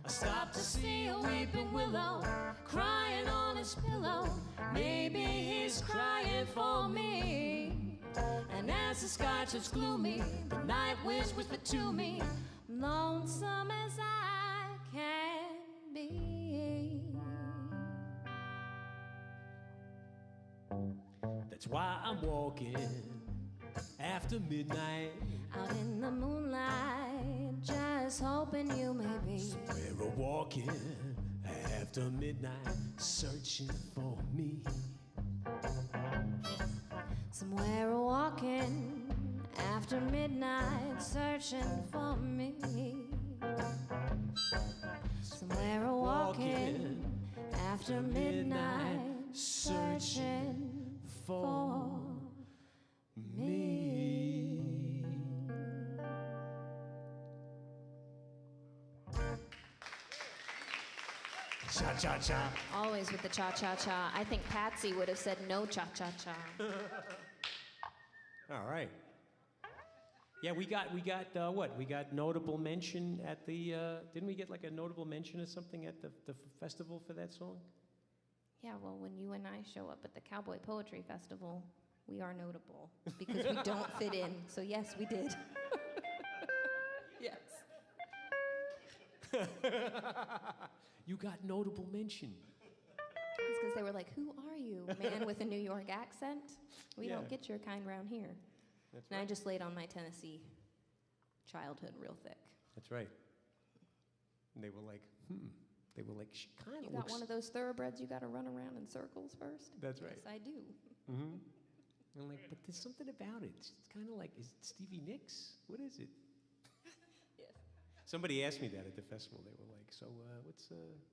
Stop to see a weeping willow crying on his pillow. Maybe he's crying for me. And as the sky turns gloomy, the night winds whisper to me, lonesome as I can be. That's why I'm walking after midnight, Out in the moonlight, just hoping you may be somewhere a walking after midnight, searching for me. somewhere walking after midnight, searching for me. Somewhere walking after midnight, searching for me. Cha-cha-cha. Always with the cha-cha-cha. I think Patsy would have said no cha-cha-cha. All right. Yeah, we got what? We got notable mention at the, didn't we get like a notable mention or something at the festival for that song? Yeah, well, when you and I show up at the Cowboy Poetry Festival, we are notable because we don't fit in. So yes, we did. Yes. You got notable mention. It's because they were like, who are you, man with a New York accent? We Yeah. don't get your kind around here. That's And I right. just laid on my Tennessee childhood real thick. That's right. And they were like, They were like, she kind You of got looks. one of those thoroughbreds you got to run around in circles first? That's right. Yes, I do. Mm-hmm. And I'm like, but there's something about it. It's kind of like, is it Stevie Nicks? What is it? Yes. Somebody asked me that at the festival. They were like, so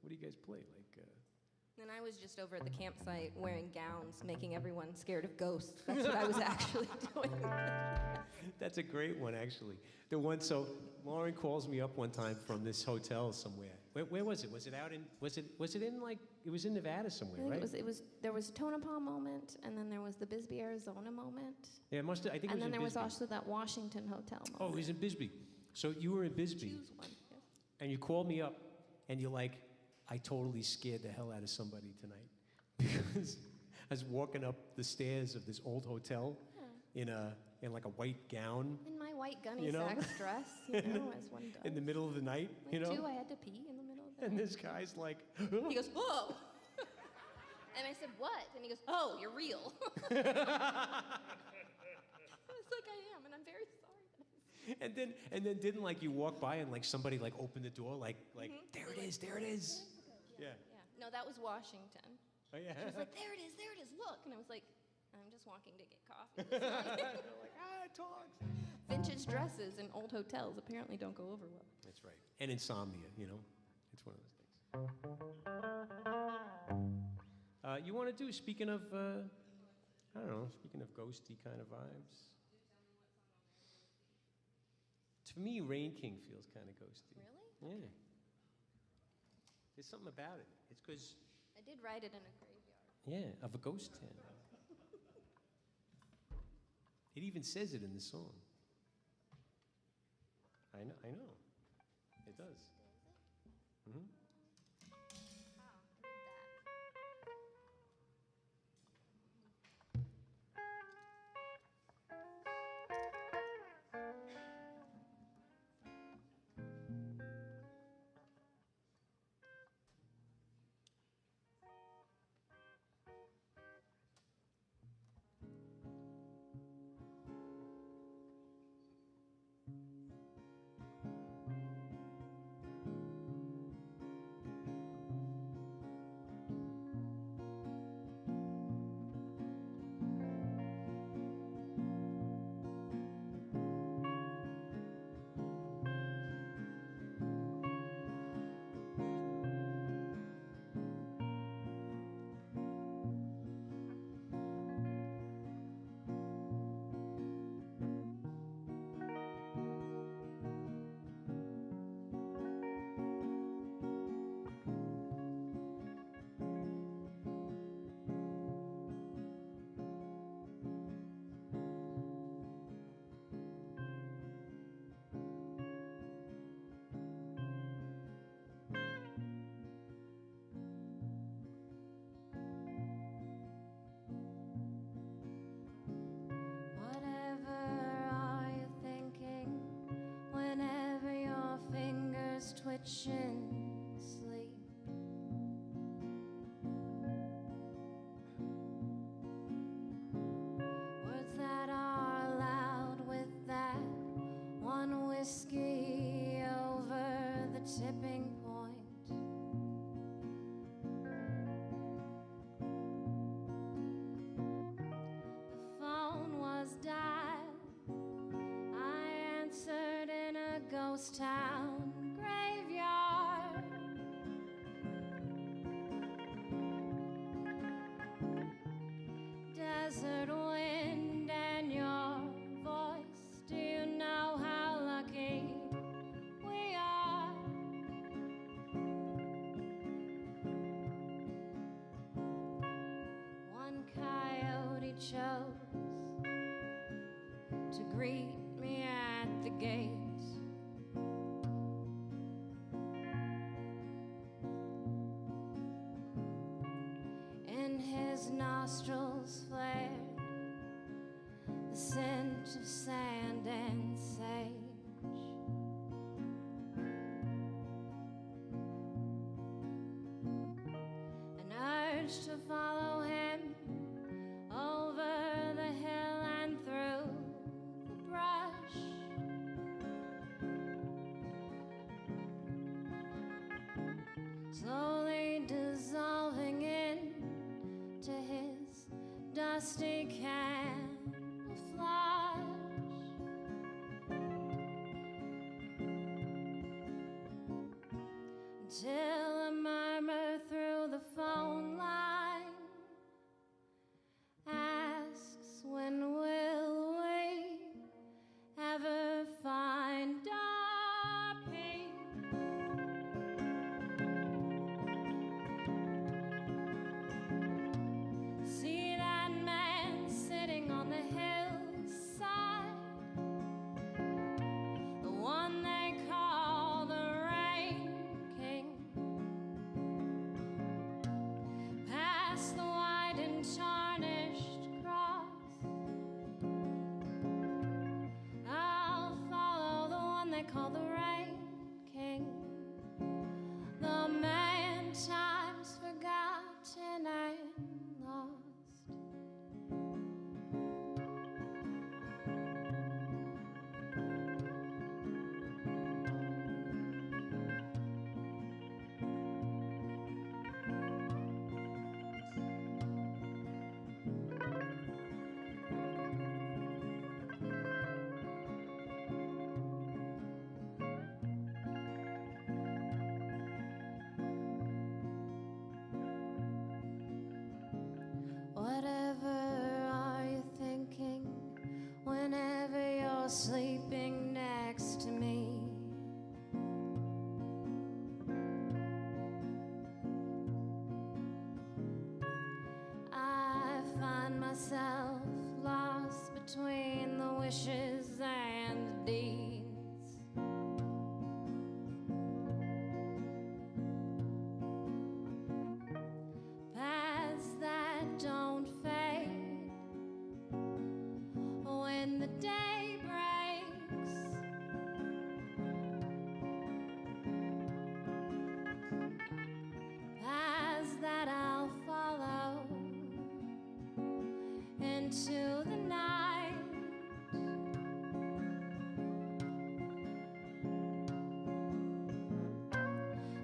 what do you guys play? Like, And I was just over at the campsite wearing gowns, making everyone scared of ghosts. That's what I was actually doing. That's a great one, actually. The one, so Lauren calls me up one time from this hotel somewhere, Where was it? Was it out in? Was it in like? It was in Nevada somewhere, I think right? it was. There was Tonopah moment, and then there was the Bisbee, Arizona moment, Yeah, it must. I think it and was then in there was Bisbee. also that Washington hotel Oh, it moment. was in Bisbee. So you were in Bisbee, Choose one. Yes. and you called me up, and you're like, I totally scared the hell out of somebody tonight because I was walking up the stairs of this old hotel in like a white gown In my white gunny You know? sax dress, as one does. in the middle of the night, Like, too, I had to pee in the middle of the And night. this guy's like, He goes, whoa. And I said, what? And he goes, oh, you're real. I was like, I am, and I'm very sorry. and then didn't like you walk by and like somebody like opened the door like there it is, yeah. Yeah. No, that was Washington. Oh yeah. She was like, there it is, look. And I was like, I'm just walking to get coffee. It's fine. You're like, it talks. Vintage dresses in old hotels apparently don't go over well. That's right. And insomnia, it's one of those things. You want to do, speaking of, I don't know, speaking of ghosty kind of vibes. To me, Rain King feels kind of ghosty. Really? Yeah. There's something about it. It's because, I did write it in a graveyard. yeah, of a ghost town. It even says it in the song. I know. It does. Mm-hmm. Twitching sleep. Words that are loud with that one whiskey over the tipping point. The phone was dialed. I answered in a ghost town. Desert wind and your voice. Do you know how lucky we are? One coyote chose to greet me at the gate. In his nostrils flared the scent of sand and sage. An urge to follow him over the hill and through the brush. Slowly dissolving into his dusty camouflage. Until a murmur through the phone line asks, when will we ever find our peace? call the Rain King, the man time's forgotten and lost. Whatever are you thinking whenever you're sleeping next to me? I find myself lost between the wishes and the deeds. Paths that don't fade when the day breaks. Paths that I'll follow into the night.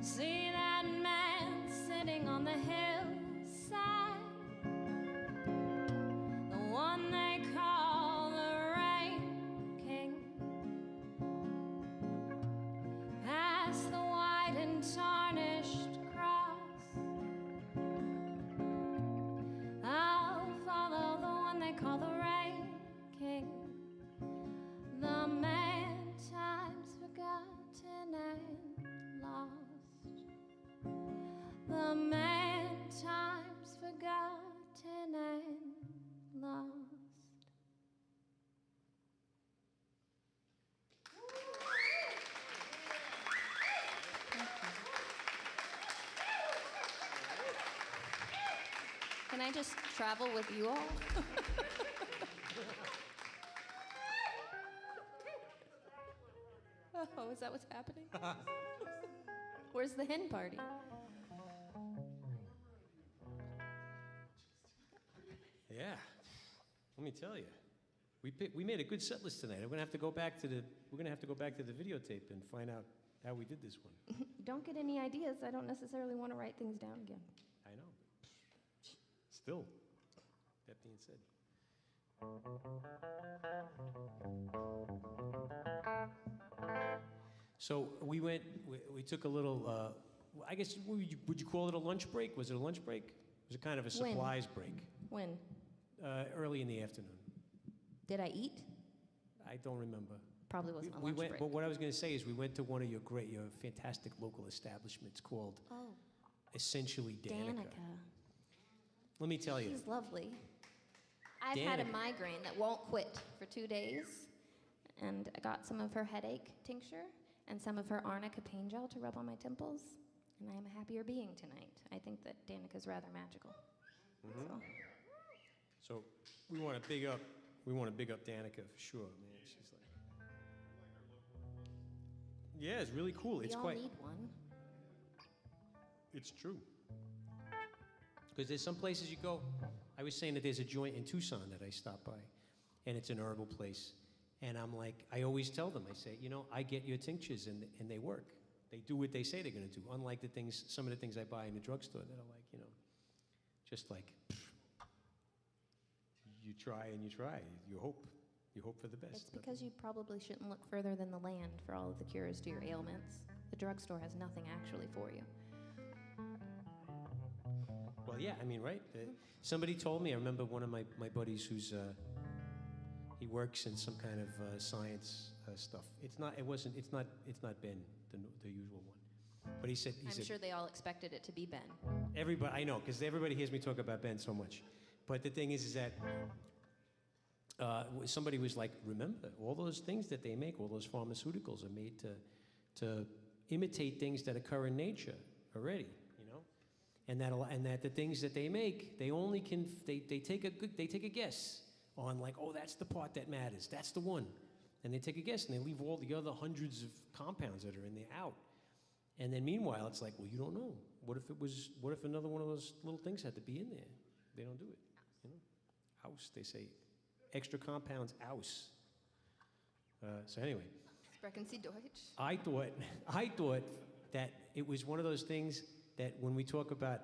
See that man sitting on the hillside, the one they call the Rain King. Past the white and tarnished cross, I'll follow the one they call the Rain King, the man time's forgotten and lost. The man time's forgotten and lost. Can I just travel with you all? Oh, is that what's happening? Where's the hen party? Yeah, let me tell you, we made a good set list tonight. We're gonna have to go back to the videotape and find out how we did this one. Don't get any ideas. I don't necessarily want to write things down again. I know. Still, that being said. So we took a little, I guess, would you call it a lunch break? Was it a lunch break? Was it kind of a supplies break? When? Early in the afternoon. Did I eat? I don't remember. Probably wasn't a lunch break. But what I was going to say is we went to one of your fantastic local establishments called essentially Danica. Let me tell you. She's lovely. I've had a migraine that won't quit for 2 days, and I got some of her headache tincture and some of her arnica pain gel to rub on my temples, and I am a happier being tonight. I think that Danica's rather magical. Mm-hmm. So we want to big up Danica for sure, man. She's like, yeah, it's really cool. We all need one. It's true. Because there's some places you go. I was saying that there's a joint in Tucson that I stopped by, and it's an herbal place. And I'm like, I always tell them, I say, I get your tinctures and they work. They do what they say they're going to do. Unlike some of the things I buy in the drugstore that are like, just like, you try and you try. You hope for the best. It's because you probably shouldn't look further than the land for all of the cures to your ailments. The drugstore has nothing actually for you. Well, yeah, I mean, right? Somebody told me, I remember one of my buddies who's, he works in some kind of science stuff. It's not Ben, the usual one. But he said, I'm sure they all expected it to be Ben. Everybody, I know, because everybody hears me talk about Ben so much. But the thing is that somebody was like, remember, all those things that they make, all those pharmaceuticals are made to imitate things that occur in nature already, and that the things that they make, they only take a guess on, like, oh, that's the part that matters, that's the one. And they take a guess, and they leave all the other hundreds of compounds that are in there out. And then meanwhile, it's like, well, you don't know. What if another one of those little things had to be in there? They don't do it. You know? Aus, they say. Extra compounds, aus. So anyway. Sprechen Sie Deutsch? I thought that it was one of those things that when we talk about,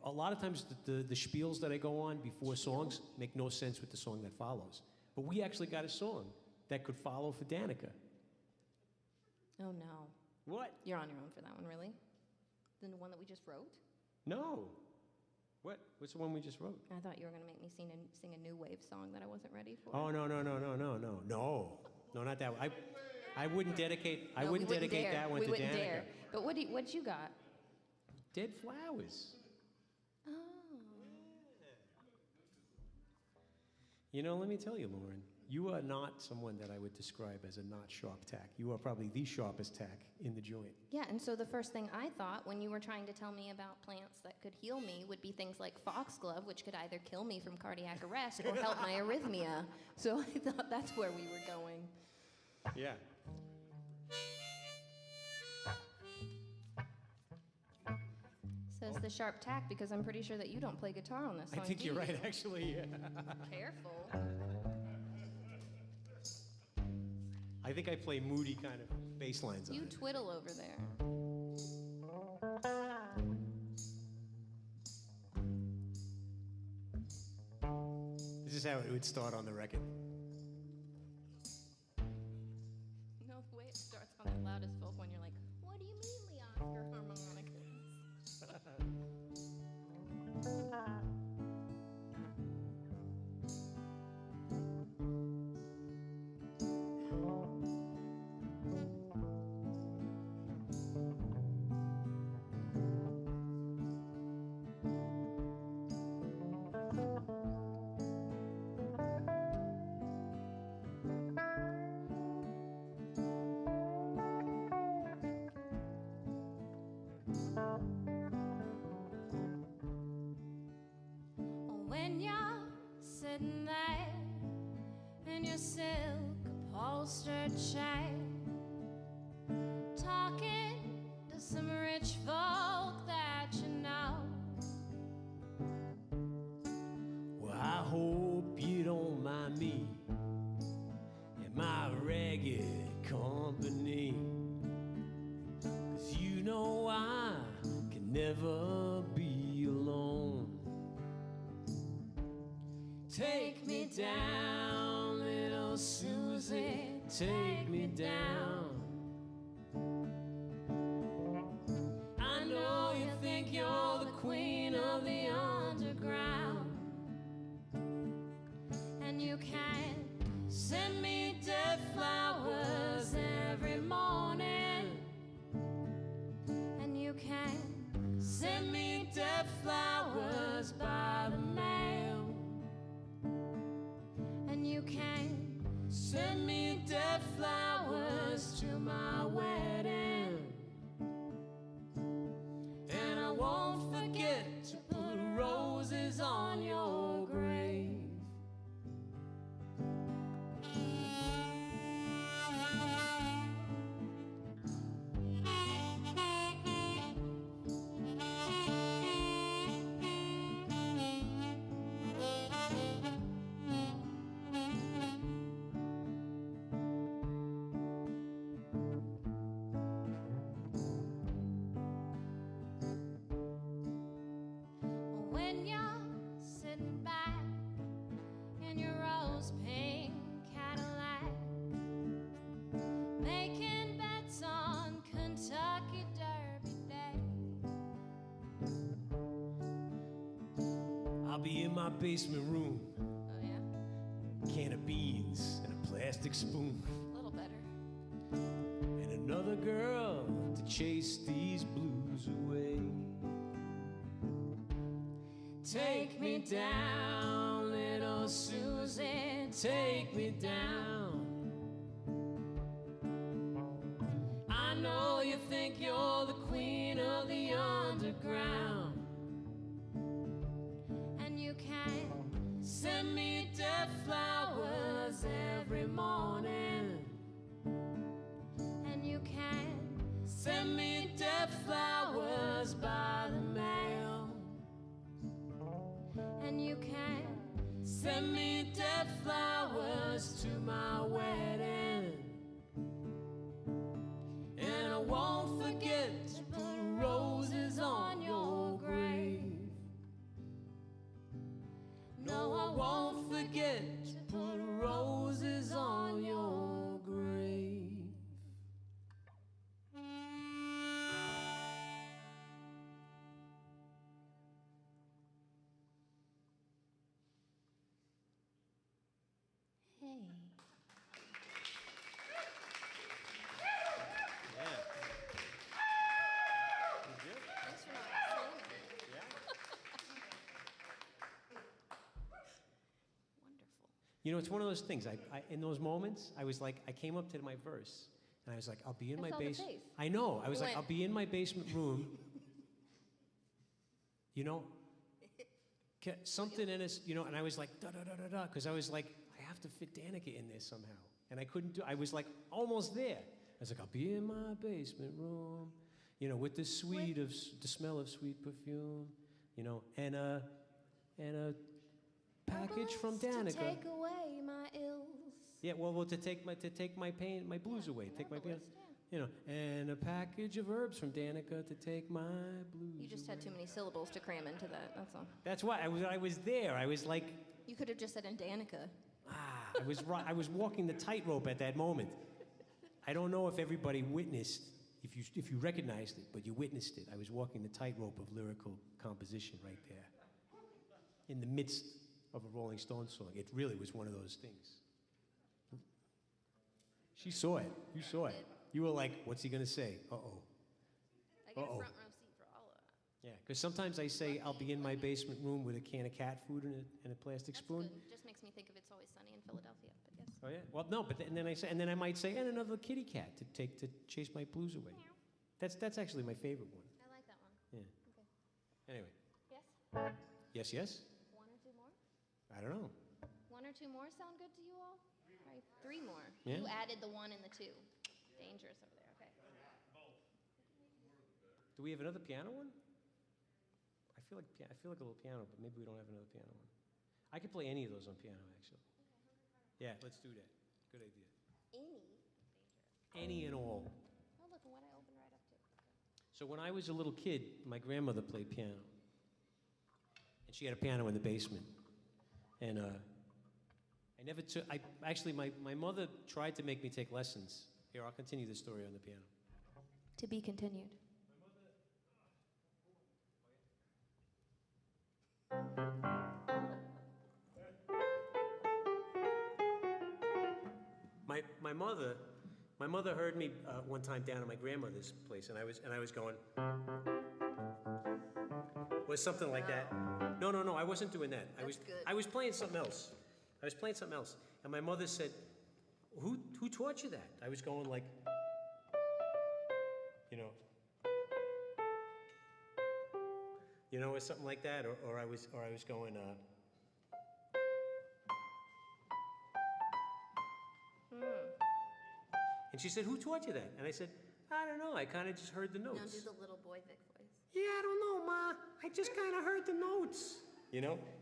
a lot of times the spiels that I go on before songs make no sense with the song that follows. But we actually got a song that could follow for Danica. Oh, no. What? You're on your own for that one, really? The one that we just wrote? No. What? What's the one we just wrote? I thought you were going to make me sing a new wave song that I wasn't ready for. Oh, no, not that one. I wouldn't dedicate. I wouldn't dedicate that one to Danica. We wouldn't dare. But what you got? Dead Flowers. Oh. You know, let me tell you, Lauren, you are not someone that I would describe as a not sharp tack. You are probably the sharpest tack in the joint. Yeah, and so the first thing I thought when you were trying to tell me about plants that could heal me would be things like foxglove, which could either kill me from cardiac arrest or help my arrhythmia. So I thought that's where we were going. Yeah. Says the sharp tack because I'm pretty sure that you don't play guitar on this song. I think you're right, actually. Yeah. Careful. I think I play moody kind of bass lines on You it. twiddle over there. This is how it would start on the record. No, the way it starts on that loudest folk when you're like, what do you mean, Lee Oscar harmonicas? When you're sitting there in your silk upholstered chair, talking to some rich folk that you know. Well, I hope you don't mind me and my ragged company, 'cause you know I can never be alone. Take me down, little Susie, take me down. I know you think you're the queen of the underground, And you can send me dead flowers every morning. And you can send me dead flowers by the mail. And you can send me dead flowers to my wedding. and I won't forget to put roses on your grave. When you're sitting back in your rose pink Cadillac, making bets on Kentucky Derby Day. I'll be in my basement room, Oh yeah, can of beans and a plastic spoon, a little better. and another girl to chase these blues away. Take me down, little Susie, take me down. I know you think you're the queen of the underground, And you can send me dead flowers every morning. Send me dead flowers by the mail. And you can Send me dead flowers to my wedding. And I won't forget to put roses on your grave. No, I won't forget to put roses on your grave. Hey. Thanks for not saying that. Wonderful. You know, it's one of those things. In those moments, I was like, I came up to my verse, and I was like, I'll be in my felt the basement. faith. I know. I was You like, went- I'll be in my basement room. You know, something in us. You know, and I was like, da da da da da, because I was like, I have to fit Danica in there somehow, and I couldn't do. I was like almost there. I was like, I'll be in my basement room. You know, with the the smell of sweet perfume. You know, and a package from Danica. To take away my ills. Yeah, well, to take my pain, my blues away, take my pain, Herbalist, yeah. you know, and a package of herbs from Danica to take my blues. You just had too many syllables to cram into that, that's all. That's why I was there. I was like, You could have just said in Danica. I was walking the tightrope at that moment. I don't know if everybody witnessed, if you recognized it, but you witnessed it. I was walking the tightrope of lyrical composition right there, in the midst of a Rolling Stones song. It really was one of those things. She saw it. You saw it. You were like, what's he going to say? Uh-oh. I get Uh-oh. a front row seat for all of that. Yeah, because sometimes I say, I'll be in my basement room with a can of cat food and a plastic That's spoon. good. Just makes me think of It's Always Sunny in Philadelphia, but yes. Oh, yeah? Well, no, but and then I might say, and another kitty cat to chase my blues away. That's actually my favorite one. I like that one. Yeah. Okay. Anyway. Yes? Yes? One or two more? I don't know. One or two more sound good to you all? All right, three more. Yeah. You added the one and the two. Dangerous over there, okay. Do we have another piano one? I feel like a little piano, but maybe we don't have another piano one. I could play any of those on piano, actually. Yeah, let's do that. Good idea. Any and all. Oh, look, and what I opened right up to. So when I was a little kid, my grandmother played piano. And she had a piano in the basement. And I never took, my mother tried to make me take lessons. Here, I'll continue the story on the piano. To be continued. My mother heard me one time down at my grandmother's place, and I was going, was something like that. No, I wasn't doing that. That's good. I was playing something else. And my mother said, who taught you that? I was going like, or something like that, or I was going, And she said, who taught you that? And I said, I don't know, I kind of just heard the notes. Now do the little boy Vic voice. Yeah, I don't know, Ma. I just kind of heard the notes.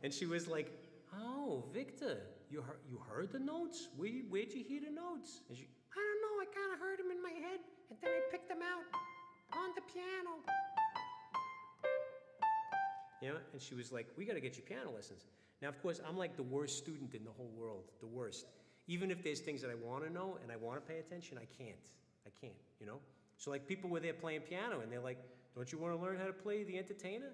And she was like, oh, Victor, you heard the notes? Where'd you hear the notes? And she, I don't know, I kind of heard them in my head, and then I picked them out on the piano. And she was like, we got to get you piano lessons. Now, of course, I'm like the worst student in the whole world, the worst. Even if there's things that I want to know and I want to pay attention, I can't, So like people were there playing piano and they're like, don't you want to learn how to play the entertainer?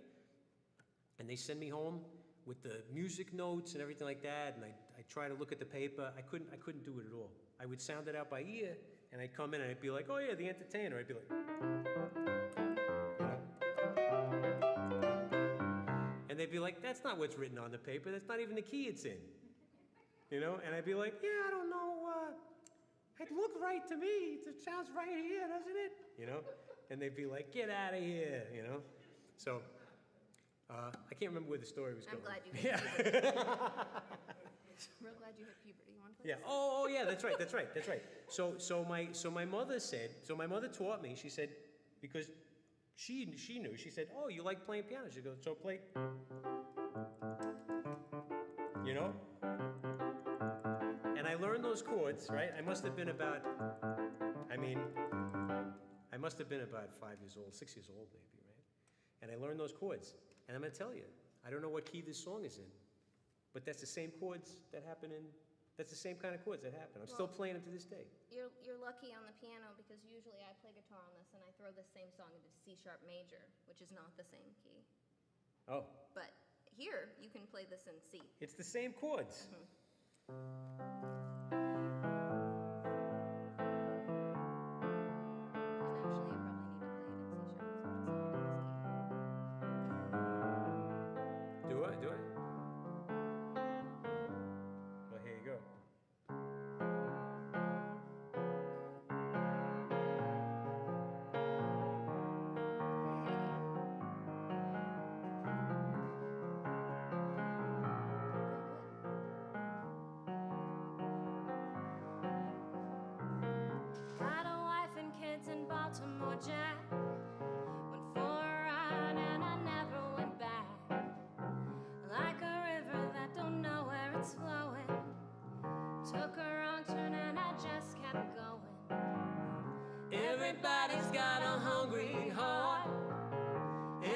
And they send me home with the music notes and everything like that, and I try to look at the paper. I couldn't do it at all. I would sound it out by ear, and I'd come in and I'd be like, oh yeah, the entertainer. I'd be like, And they'd be like, that's not what's written on the paper. That's not even the key it's in. And I'd be like, yeah, I don't know. It looked right to me. It sounds right here, doesn't it? And they'd be like, get out of here, So I can't remember where the story was going. I'm glad you hit puberty. Real glad you hit puberty. You want to play Yeah. this? Oh, yeah. That's right. So my mother taught me. She said, because she knew. She said, "Oh, you like playing piano?" She goes, "So play." You know? And I learned those chords, right? I must have been about 5 years old, 6 years old maybe, right? And I learned those chords. And I'm going to tell you, I don't know what key this song is in, but that's the same chords that happen that's the same kind of chords that happen. I'm still playing them to this day. You're lucky on the piano because usually I play guitar on this and I throw the same song into C sharp major, which is not the same key. Oh. But here, you can play this in C. It's the same chords. Do I? Well, here you go. Got a wife and kids in Baltimore, Jack. Went for a ride and I never went back. Like a river that don't know where it's flowing. Took a wrong turn and I just kept going. Everybody's got a hungry heart.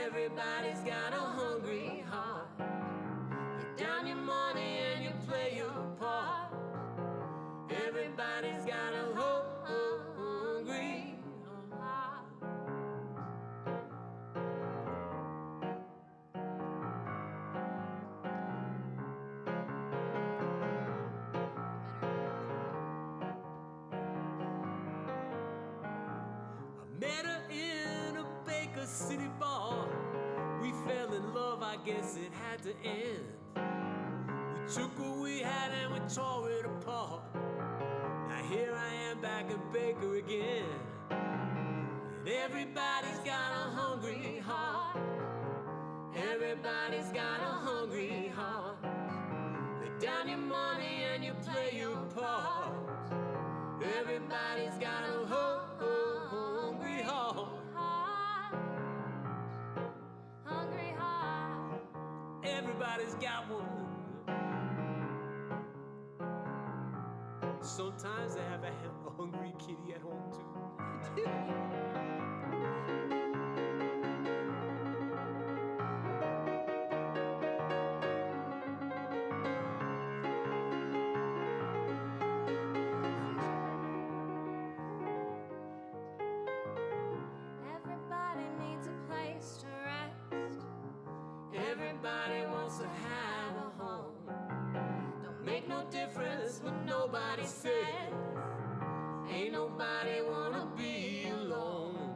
Everybody's got a hungry heart. You down your money and you play your part. Everybody's got a hungry heart. I met her in a Baker City bar. We fell in love, I guess it had to end. We took what we had and we tore it apart. Now here I am back at Baker again. And everybody's got a hungry heart. Everybody's got a hungry heart. Lay down your money and you play your part. Everybody's got a hungry heart. Hungry heart. Everybody's got one. Sometimes they have a hungry kitty at home too. Everybody needs a place to rest. Everybody wants to have a home. Don't make no difference what nobody says. Ain't nobody wanna be alone.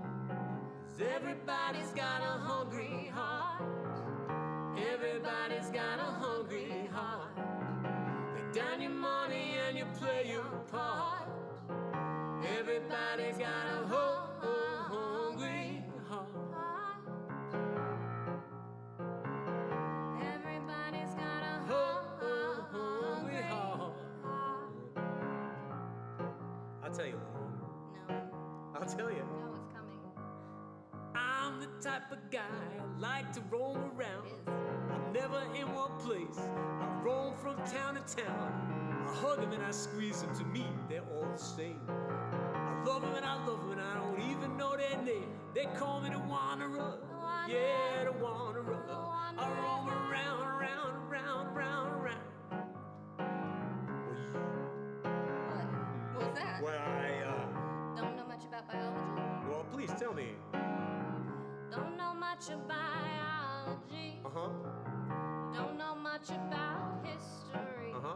'Cause everybody's got a hungry heart. Everybody's got a hungry heart. Lay down your money and you play your part. Everybody's got a hungry heart. Everybody's got a Hungry heart. I'll tell you, Lauren. No, I'll tell you. no, it's coming. I'm the type of guy I like to roam around. It is. I'm never in one place. I roam from town to town. I hug them and I squeeze them. To me, they're all the same. I love them and I love them and I don't even know their name. They call me the wanderer. Yeah, the wanderer. I roam around, around, around, around, around. What was that? Well, Don't know much about biology. well, please tell me. Don't know much of biology. Uh-huh, Don't know much about history. uh-huh,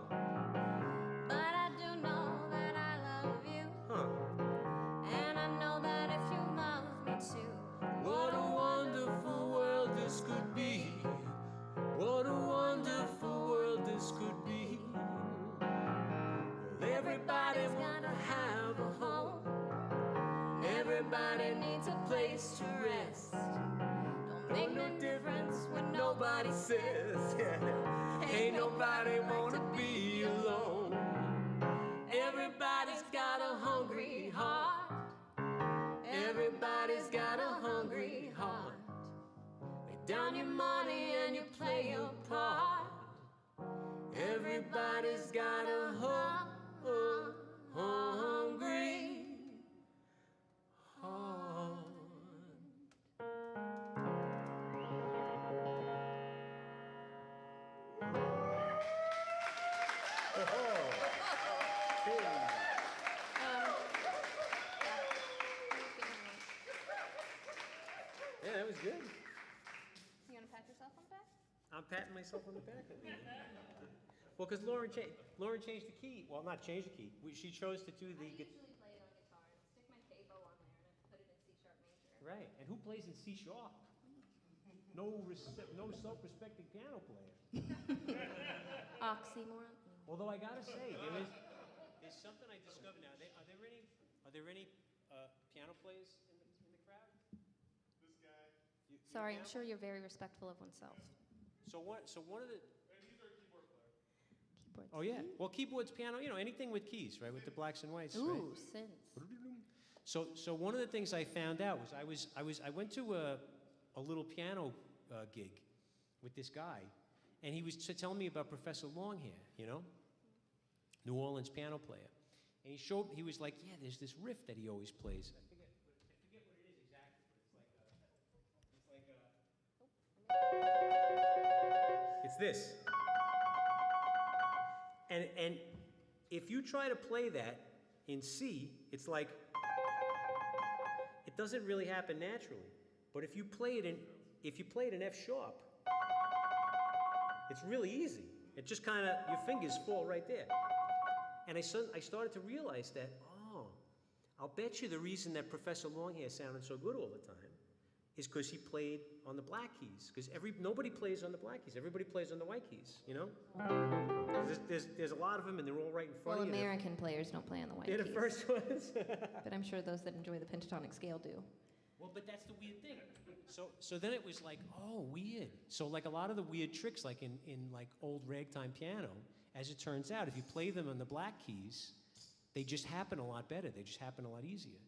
But I do know that I love you. huh. And I know that if you love me too. What a wonderful world this could be. What a wonderful world this could be. Well, everybody's gonna have a home. Everybody needs a place to rest. Don't make no difference what nobody says. Ain't nobody wanna be alone. Everybody's got a hungry heart. Everybody's got a Everybody's got a hungry heart. Yeah, that was good. You want to pat yourself on the back? I'm patting myself on the back. Well, because Lauren changed the key. Well, not changed the key. She chose to do the. I usually play it on guitar and stick my capo on there and put it in C sharp major. Right. And who plays in C sharp? No self-respecting piano player. Oxymoron. Although I gotta say, there's something I discovered now. Are there any piano players in the crowd? This guy. Sorry, I'm sure you're very respectful of oneself. So one of the. And he's our keyboard player. Keyboards. Oh yeah. Well, keyboards, piano, anything with keys, right? With the blacks and whites. Ooh, Right? synths. So one of the things I found out was I went to a little piano gig with this guy, and he was telling me about Professor Longhair, New Orleans piano player, and he was like, yeah, there's this riff that he always plays. I forget what it is exactly, but it's this. And if you try to play that in C, it's like, it doesn't really happen naturally. But if you play it in F sharp, it's really easy. It just kind of, your fingers fall right there. And I started to realize that, I'll bet you the reason that Professor Longhair sounded so good all the time is because he played on the black keys. Because nobody plays on the black keys. Everybody plays on the white keys, There's a lot of them, and they're all right in front Well, of you. American players don't play on the white They're keys. the first ones. But I'm sure those that enjoy the pentatonic scale do. Well, but that's the weird thing. So then it was like, weird. So like a lot of the weird tricks, like in like old ragtime piano, as it turns out, if you play them on the black keys, they just happen a lot better. They just happen a lot easier.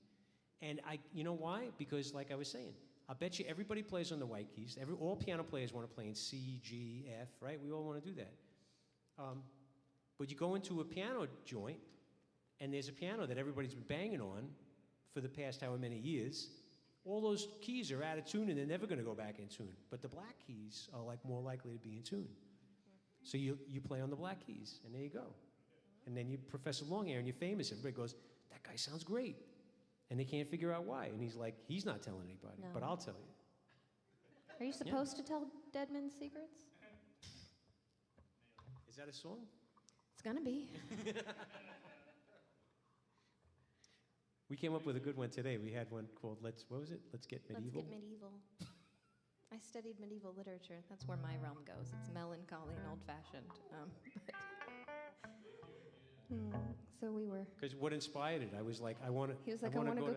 And you know why? Because like I was saying, I bet you everybody plays on the white keys. All piano players want to play in C, G, F, right? We all want to do that. But you go into a piano joint, and there's a piano that everybody's been banging on for the past however many years. All those keys are out of tune, and they're never going to go back in tune. But the black keys are like more likely to be in tune. So you play on the black keys, and there you go. And then you Professor Longhair, and you're famous. Everybody goes, that guy sounds great. And they can't figure out why. And he's like, he's not telling anybody, No. but I'll tell you. Are you supposed to tell dead men's secrets? Is that a song? It's gonna be. We came up with a good one today. We had one called Let's Get Medieval. Let's get medieval. I studied medieval literature. That's where my realm goes. It's melancholy and old-fashioned. So we were. Because what inspired it? I was like, I want to. He was like, I want to go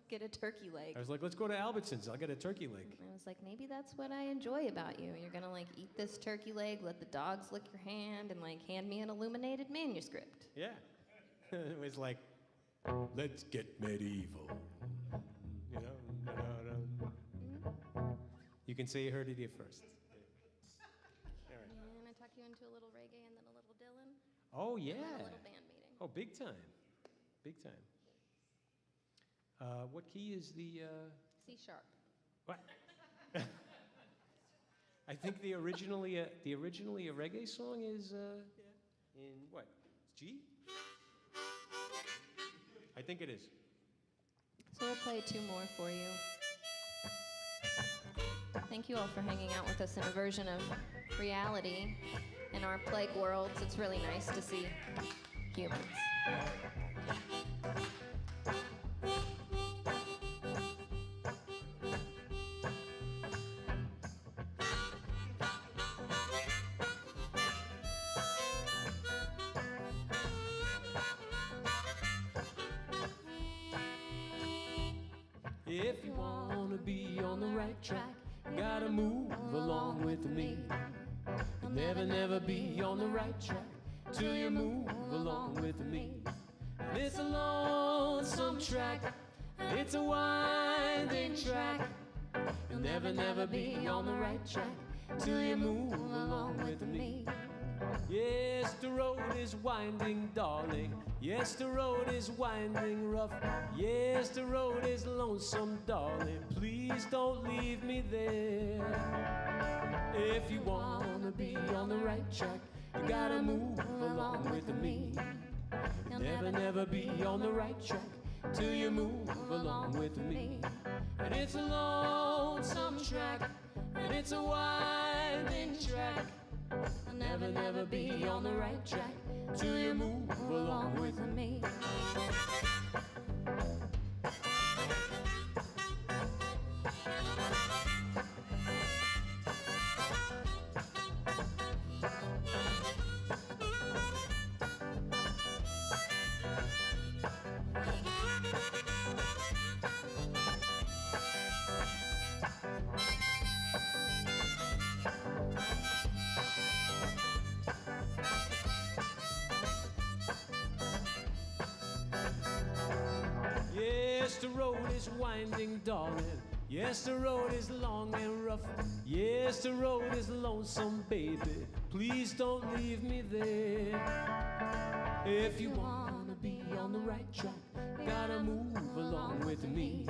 get a turkey leg. I was like, let's go to Albertsons. I'll get a turkey leg. And I was like, maybe that's what I enjoy about you. You're gonna like eat this turkey leg, let the dogs lick your hand, and like hand me an illuminated manuscript. Yeah. It was like, let's get medieval. You can say you heard it here first. All right. And I tuck you into a little reggae and then a little Dylan. Oh, yeah. And then a little band meeting. Oh, big time. Big time. What key is the... C sharp. What? I think the originally a reggae song is in what? G? I think it is. So we'll play two more for you. Thank you all for hanging out with us in a version of reality in our plague worlds. It's really nice to see humans. If you want to be on the right track, gotta move along with me. You'll never be on the right track till you move along with me. It's a lonesome track, it's a winding track. You'll never be on the right track till you move along with me. Yes, the road is winding, darling. Yes, the road is winding rough. Yes, the road is lonesome, darling. Please don't leave me there. If you wanna be on the right track, you gotta move along with me. You'll never, never be on the right track till you move along with me. And it's a lonesome track, and it's a winding track. You'll never, never be on the right track till you move along with me. Yes, the road is winding, darling. Yes, the road is long and rough. Yes, the road is lonesome, baby. Please don't leave me there. If you wanna be on the right track, gotta move along with me.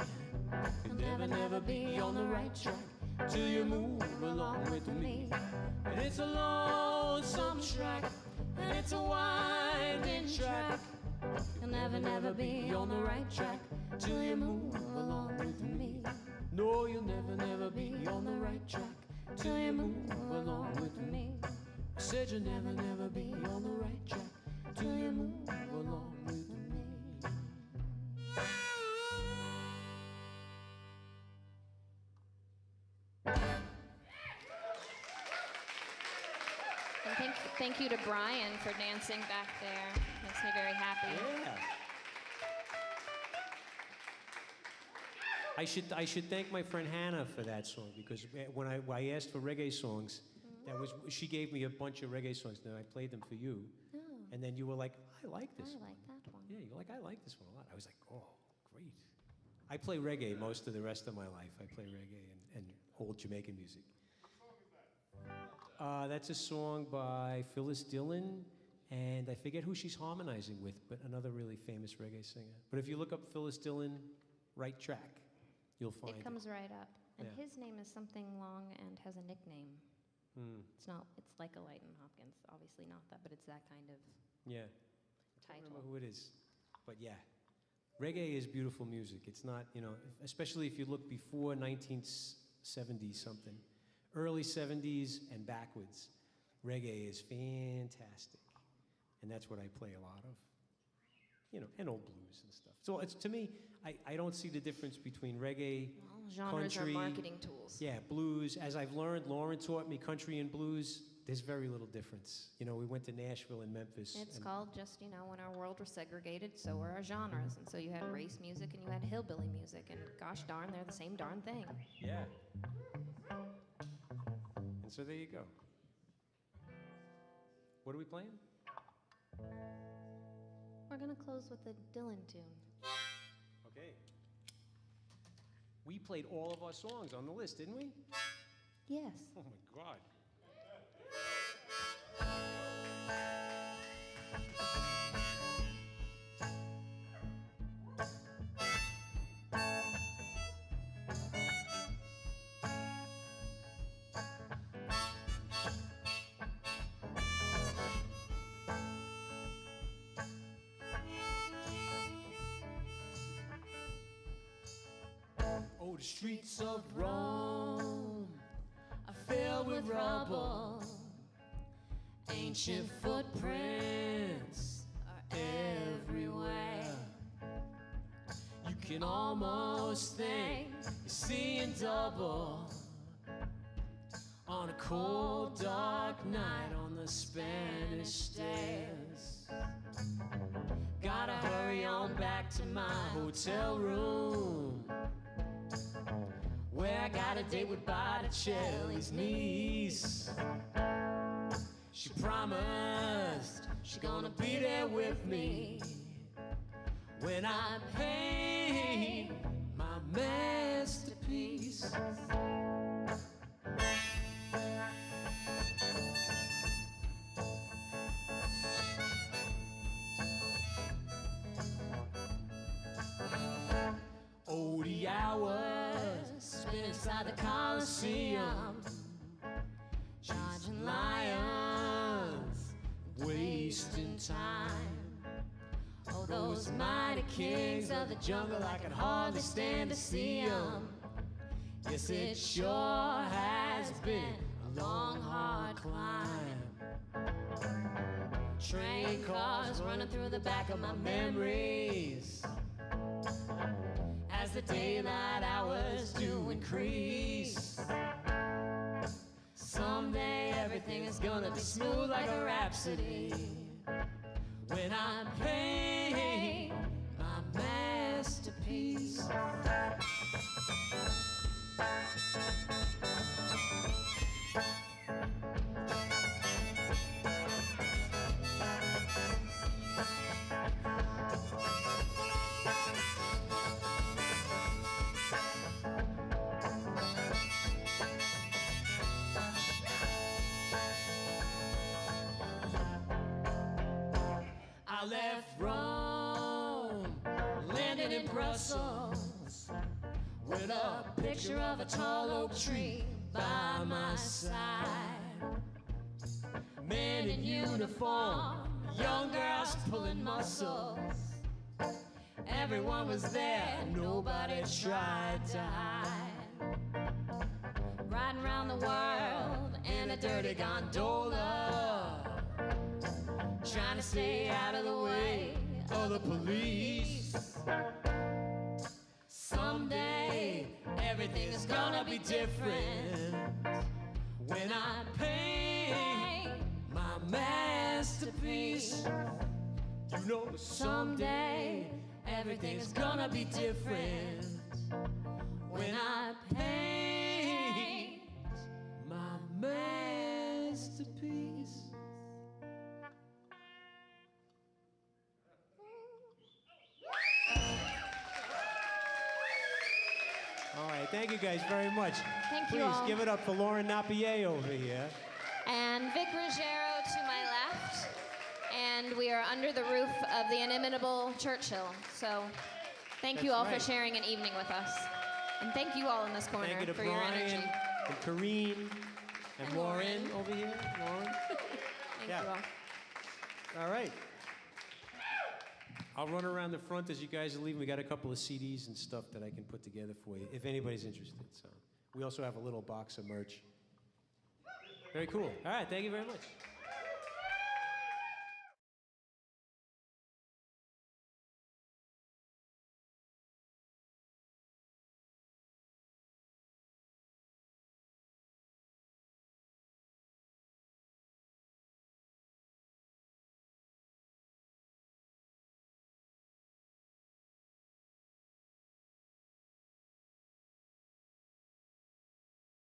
You'll never, never be on the right track till you move along with me. And it's a lonesome track, and it's a winding track. You'll never, never be on the right track till you move along with me. No, you'll never, never be on the right track till you move along with me. I said you'll never, never be on the right track till you move along with me. And thank you to Brian for dancing back there. Makes me very happy. Yeah. I should thank my friend Hannah for that song, because when I asked for reggae songs, she gave me a bunch of reggae songs, and I played them for you. Oh. And then you were like, I like this I one. like that one. Yeah, you're like, I like this one a lot. I was like, oh, great. I play reggae most of the rest of my life. I play reggae and old Jamaican music. That's a song by Phyllis Dillon, and I forget who she's harmonizing with, but another really famous reggae singer. But if you look up Phyllis Dillon, right track, you'll find it. It comes right up. And Yeah. his name is something long and has a nickname. It's like a Leighton Hopkins. Obviously not that, but it's that kind of Yeah. I title. don't remember who it is. But yeah, reggae is beautiful music. It's not, especially if you look before 1970 something, early 70s and backwards, reggae is fantastic. And that's what I play a lot of. And old blues and stuff. So it's, to me, I don't see the difference between reggae, Well, genres country, are marketing tools. yeah, blues. As I've learned, Lauren taught me country and blues. There's very little difference. We went to Nashville and Memphis. It's and called just, when our world was segregated, so were our genres. And so you had race music and you had hillbilly music. And gosh darn, they're the same darn thing. Yeah. And so there you go. What are we playing? We're going to close with a Dylan tune. Okay. We played all of our songs on the list, didn't we? Yes. Oh my God. Oh, the streets of Rome Are filled with rubble. Ancient footprints are everywhere. You can almost think you're seeing double on a cold, dark night on the Spanish stairs. Gotta hurry on back to my hotel room, where I got a date with Botticelli's niece. She promised she's gonna be there with me when I paint my masterpiece. hours spent inside the Coliseum, charging lions, wasting time. Oh, those mighty kings of the jungle, I can hardly stand to see them. Yes, it sure has been a long, hard climb. Train cars running through the back of my memories as the daylight hours do increase. Someday everything is gonna be smooth like a rhapsody when I paint my masterpiece. I left Rome, landed in Brussels, with a picture of a tall oak tree by my side. Men in uniform, young girls pulling muscles. Everyone was there, nobody tried to hide. Riding around the world in a dirty gondola, trying to stay out of the way of the police. Someday everything is gonna be different when I paint my masterpiece. You know, someday everything is gonna be different when I paint my masterpiece. All right, thank you guys very much. Thank you Please all. give it up for Lauren.napier over here. And Vic Ruggiero to my left. And we are under the roof of the inimitable Churchill. So thank you That's all right. for sharing an evening with us. And thank you all in this corner Thank you to for your Brian energy. and Kareen and Lauren Lauren. over here. Lauren. Thank Yeah. you all. All right. I'll run around the front as you guys are leaving. We got a couple of CDs and stuff that I can put together for you if anybody's interested. So we also have a little box of merch. Very cool. All right, thank you very much.